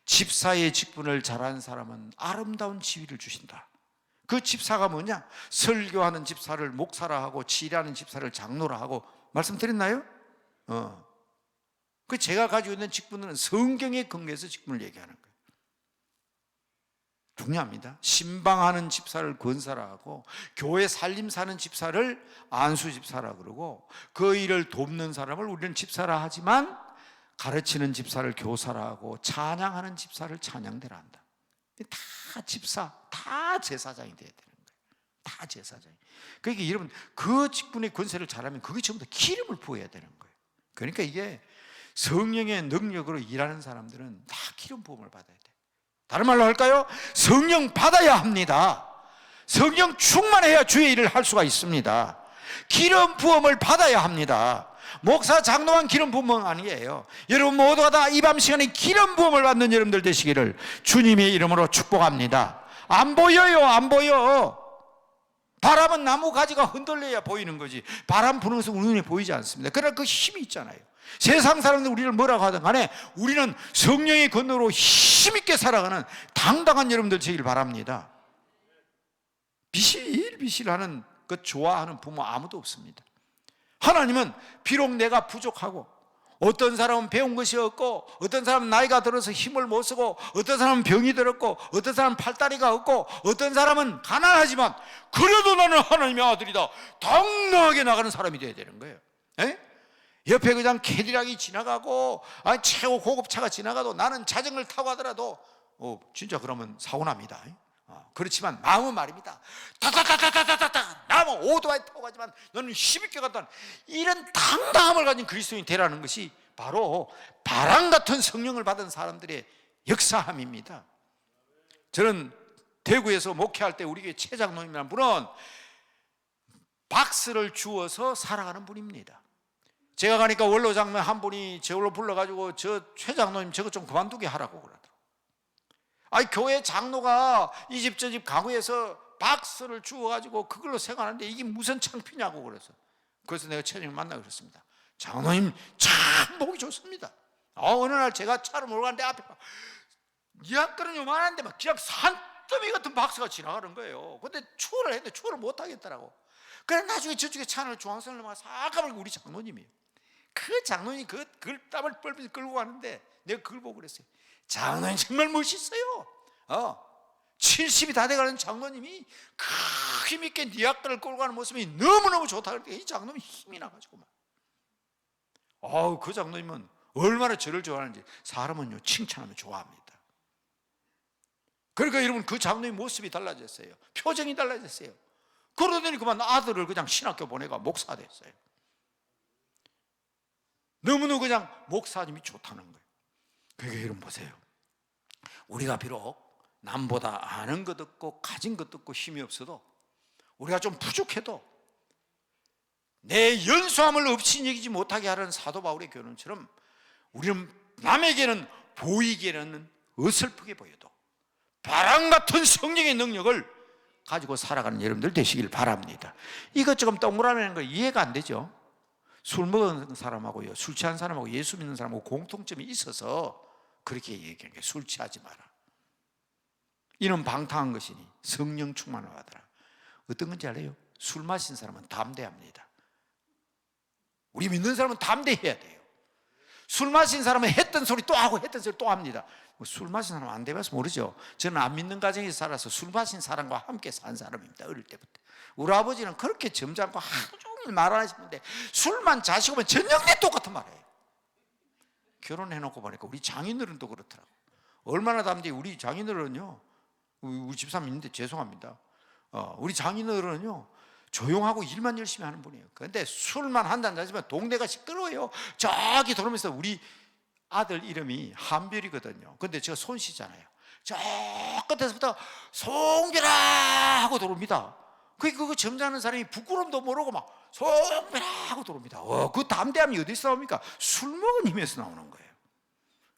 집사의 직분을 잘하는 사람은 아름다운 지위를 주신다. 그 집사가 뭐냐? 설교하는 집사를 목사라 하고, 치리하는 집사를 장로라 하고 말씀드렸나요? 그 제가 가지고 있는 직분은 성경의 근거에서 직분을 얘기하는 거예요. 중요합니다. 신방하는 집사를 권사라 하고, 교회 살림사는 집사를 안수 집사라 그러고, 그 일을 돕는 사람을 우리는 집사라 하지만 가르치는 집사를 교사라 하고, 찬양하는 집사를 찬양대라 한다. 다 집사, 다 제사장이 돼야 되는 거예요. 다 제사장이. 그러니까 여러분, 그 직분의 권세를 잘하면 그게 전부 다 기름을 부어야 되는 거예요. 그러니까 이게 성령의 능력으로 일하는 사람들은 다 기름 부음을 받아야 돼요. 다른 말로 할까요? 성령 받아야 합니다. 성령 충만해야 주의 일을 할 수가 있습니다. 기름 부음을 받아야 합니다. 목사 장로만 기름 부음은 아니에요. 여러분 모두가 다 이 밤 시간에 기름 부음을 받는 여러분들 되시기를 주님의 이름으로 축복합니다. 안 보여요, 안 보여. 바람은 나무 가지가 흔들려야 보이는 거지, 바람 부는 것은 우리 눈에 보이지 않습니다. 그러나 그 힘이 있잖아요. 세상 사람들 우리를 뭐라고 하든 간에 우리는 성령의 권능으로 힘있게 살아가는 당당한 여러분들 되길 바랍니다. 비실비실하는 그 좋아하는 부모 아무도 없습니다. 하나님은 비록 내가 부족하고 어떤 사람은 배운 것이 없고, 어떤 사람은 나이가 들어서 힘을 못 쓰고, 어떤 사람은 병이 들었고, 어떤 사람은 팔다리가 없고, 어떤 사람은 가난하지만 그래도 나는 하나님의 아들이다, 당당하게 나가는 사람이 돼야 되는 거예요. 에? 옆에 그냥 캐디락이 지나가고 최고 고급차가 지나가도 나는 자전거를 타고 하더라도 진짜 그러면 사고 납니다. 그렇지만 마음은 말입니다. 타타타타타타타 나는 오토바이 타고 가지만 너는 12개 갔다, 이런 당당함을 가진 그리스도인이 되라는 것이 바로 바람 같은 성령을 받은 사람들의 역사함입니다. 저는 대구에서 목회할 때 우리 교회 최장로님이라는 분은 박스를 주어서 살아가는 분입니다. 제가 가니까 원로 장로님 한 분이 저로 불러가지고 저 최장로님 저거 좀 그만두게 하라고 그러더라고요. 아니, 교회 장로가 이 집 저 집 가구에서 박스를 주워가지고 그걸로 생활하는데 이게 무슨 창피냐고 그래서 내가 최장님 만나고 그랬습니다. 장로님 참 보기 좋습니다. 어느 날 제가 차를 몰고 가는데 앞에 약간은 요만한데 막 그냥 산더미 같은 박스가 지나가는 거예요. 근데 추월을 했는데 추월을 못 하겠더라고. 그래 나중에 저쪽에 차를 중앙선을 막 싹 가버리고 우리 장로님이에요. 그 장로님이 그 땀을 뻘뻘 끌고 가는데 내가 그걸 보고 그랬어요. 장로님 정말 멋있어요. 70이 다 돼가는 장로님이 그 힘있게 니아까를 끌고 가는 모습이 너무너무 좋다. 그러니까 이 장로님이 힘이 나가지고 막 그 장로님은 얼마나 저를 좋아하는지 사람은요 칭찬하면 좋아합니다. 그러니까 여러분 그 장로님 모습이 달라졌어요. 표정이 달라졌어요. 그러더니 그만 아들을 그냥 신학교 보내가 목사 됐어요. 너무너무 그냥 목사님이 좋다는 거예요. 그러니까 여러분 보세요. 우리가 비록 남보다 아는 것 없고 가진 것 없고 힘이 없어도, 우리가 좀 부족해도 내 연소함을 없이 여기지 못하게 하는 사도 바울의 교훈처럼 우리는 남에게는 보이기에는 어설프게 보여도 바람 같은 성령의 능력을 가지고 살아가는 여러분들 되시길 바랍니다. 이것 조금 동그라미는 거 이해가 안 되죠? 술 먹은 사람하고요, 술 취한 사람하고 예수 믿는 사람하고 공통점이 있어서 그렇게 얘기하는 거예요. 술 취하지 마라. 이는 방탕한 것이니 성령 충만을 받아라. 어떤 건지 알아요? 술 마신 사람은 담대합니다. 우리 믿는 사람은 담대해야 돼요. 술 마신 사람은 했던 소리 또 하고 했던 소리 또 합니다. 술 마신 사람은 안 돼봐서 모르죠. 저는 안 믿는 가정에서 살아서 술 마신 사람과 함께 산 사람입니다. 어릴 때부터. 우리 아버지는 그렇게 점잖고 하루 종일 말 안 하시는데 술만 자시고 보면 저녁내 똑같은 말이에요. 결혼해놓고 보니까 우리 장인어른 도 그렇더라고. 얼마나 담대해. 우리 장인어른은요, 우리 집사람 있는데 죄송합니다. 우리 장인어른은요 조용하고 일만 열심히 하는 분이에요. 그런데 술만 한 잔 자시면 동네가 시끄러워요. 저기 돌으면서 우리 아들 이름이 한별이거든요. 근데 제가 손씨잖아요. 저 끝에서부터 송별아 하고 들어옵니다. 그거 점잖은 사람이 부끄러움도 모르고 막 송별아 하고 들어옵니다. 그 담대함이 어디서 나옵니까? 술 먹은 힘에서 나오는 거예요.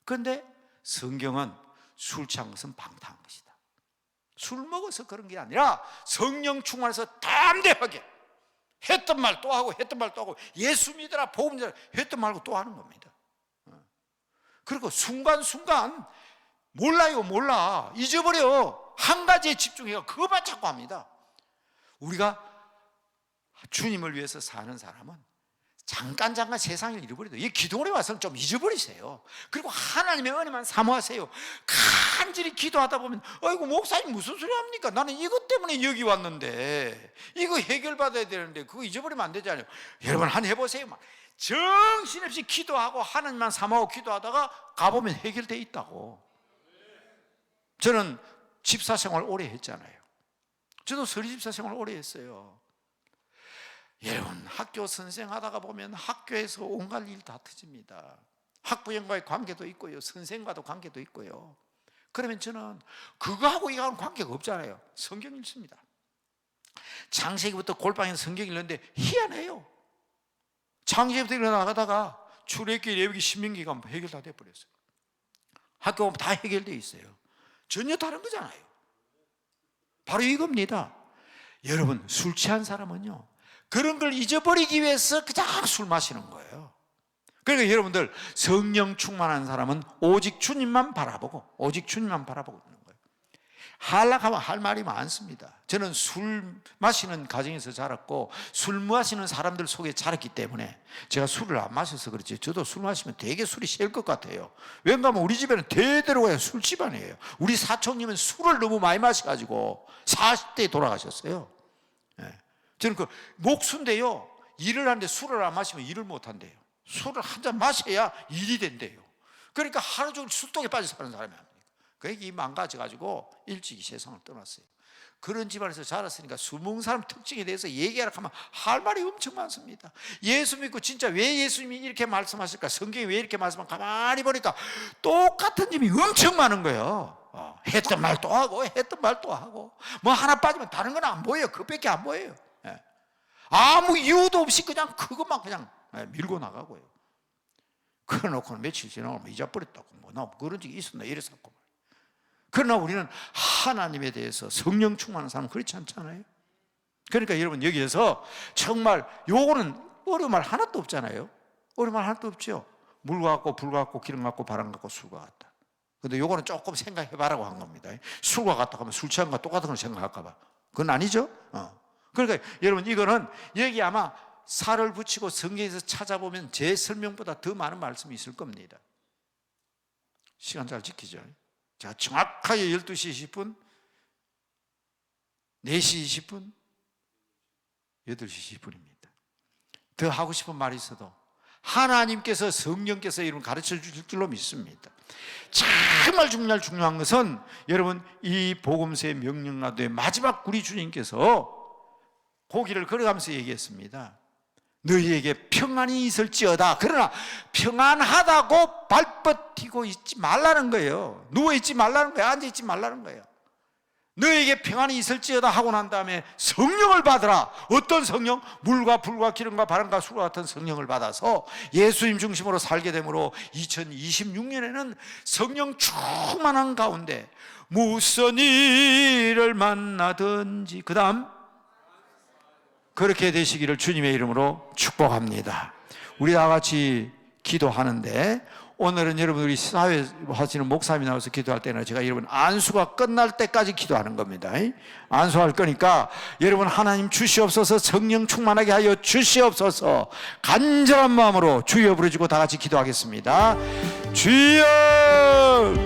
그런데 성경은 술 취한 것은 방탕한 것이다. 술 먹어서 그런 게 아니라 성령 충만해서 담대하게 했던 말 또 하고 했던 말 또 하고 예수 믿으라 복음 전하라 했던 말고 또 하는 겁니다. 그리고 순간순간 몰라 잊어버려. 한 가지에 집중해요. 그것만 자꾸 합니다. 우리가 주님을 위해서 사는 사람은 잠깐 세상을 잃어버려도 이 기도원에 와서는 좀 잊어버리세요. 그리고 하나님의 은혜만 사모하세요. 간절히 기도하다 보면 아이고 목사님 무슨 소리 합니까? 나는 이것 때문에 여기 왔는데 이거 해결받아야 되는데 그거 잊어버리면 안 되잖아요. 여러분 한번 해보세요. 정신없이 기도하고 하나님만 사모하고 기도하다가 가보면 해결되어 있다고. 저는 집사생활 오래 했잖아요. 저도 서리집사 생활 오래 했어요. 여러분 학교 선생하다가 보면 학교에서 온갖 일 다 터집니다. 학부형과의 관계도 있고요, 선생과도 관계도 있고요. 그러면 저는 그거하고 이거하고는 관계가 없잖아요. 성경 읽습니다. 창세기부터 골방에서 성경 읽는데 희한해요. 창세기부터 일어나가다가 출애굽기, 레위기, 신명기가 해결 다 돼버렸어요. 학교 오면 다 해결되어 있어요. 전혀 다른 거잖아요. 바로 이겁니다. 여러분 술 취한 사람은요 그런 걸 잊어버리기 위해서 그냥 술 마시는 거예요. 그러니까 여러분들 성령 충만한 사람은 오직 주님만 바라보고 있는 거예요. 한락하면 할 말이 많습니다. 저는 술 마시는 가정에서 자랐고 술 마시는 사람들 속에 자랐기 때문에 제가 술을 안 마셔서 그렇지, 저도 술 마시면 되게 술이 셀 것 같아요. 왜냐하면 우리 집에는 대대로 그냥 술집안이에요. 우리 사촌님은 술을 너무 많이 마셔가지고 40대에 돌아가셨어요. 저는 그 목수인데요, 일을 하는데 술을 안 마시면 일을 못 한대요. 술을 한 잔 마셔야 일이 된대요. 그러니까 하루 종일 술독에 빠져 사는 사람이 아닙니까? 그게 이 망가져가지고 일찍이 세상을 떠났어요. 그런 집안에서 자랐으니까 술 먹는 사람 특징에 대해서 얘기하라 하면 할 말이 엄청 많습니다. 예수 믿고 진짜 왜 예수님이 이렇게 말씀하실까, 성경이 왜 이렇게 말씀할까, 가만히 보니까 똑같은 점이 엄청 많은 거예요. 했던 말 또 하고 했던 말 또 하고, 뭐 하나 빠지면 다른 건 안 보여요. 그것밖에 안 보여요. 아무 이유도 없이 그냥 그것만 그냥 밀고 나가고요. 그래놓고는 며칠 지나고 잊어버렸다고, 나 그런 적이 있었나 이랬었고. 그러나 우리는 하나님에 대해서 성령 충만한 사람은 그렇지 않잖아요. 그러니까 여러분, 여기에서 정말 요거는 어려운 말 하나도 없잖아요. 어려운 말 하나도 없죠. 물과 같고 불과 같고 기름 같고 바람 같고 술과 같다. 근데 요거는 조금 생각해봐라고 한 겁니다. 술과 같다 하면 술 취한 거 똑같은 걸 생각할까 봐. 그건 아니죠. 그러니까 여러분, 이거는 여기 아마 살을 붙이고 성경에서 찾아보면 제 설명보다 더 많은 말씀이 있을 겁니다. 시간 잘 지키죠. 자, 정확하게 12시 20분, 4시 20분, 8시 20분입니다. 더 하고 싶은 말이 있어도 하나님께서, 성령께서 여러분 가르쳐 주실 줄로 믿습니다. 정말 중요한 것은 여러분, 이 복음서의 명령라도의 마지막 우리 주님께서 고기를 걸어가면서 얘기했습니다. 너희에게 평안이 있을지어다. 그러나 평안하다고 발뻗히고 있지 말라는 거예요. 누워있지 말라는 거예요. 앉아있지 말라는 거예요. 너희에게 평안이 있을지어다 하고 난 다음에 성령을 받으라. 어떤 성령? 물과 불과 기름과 바람과 술과 같은 성령을 받아서 예수님 중심으로 살게 되므로 2026년에는 성령 충만한 가운데 무슨 일을 만나든지, 그 다음 그렇게 되시기를 주님의 이름으로 축복합니다. 우리 다 같이 기도하는데, 오늘은 여러분, 우리 사회 하시는 목사님이 나와서 기도할 때는 제가 여러분 안수가 끝날 때까지 기도하는 겁니다. 안수할 거니까 여러분, 하나님 주시옵소서, 성령 충만하게 하여 주시옵소서, 간절한 마음으로 주여 부르짖고 다 같이 기도하겠습니다. 주여!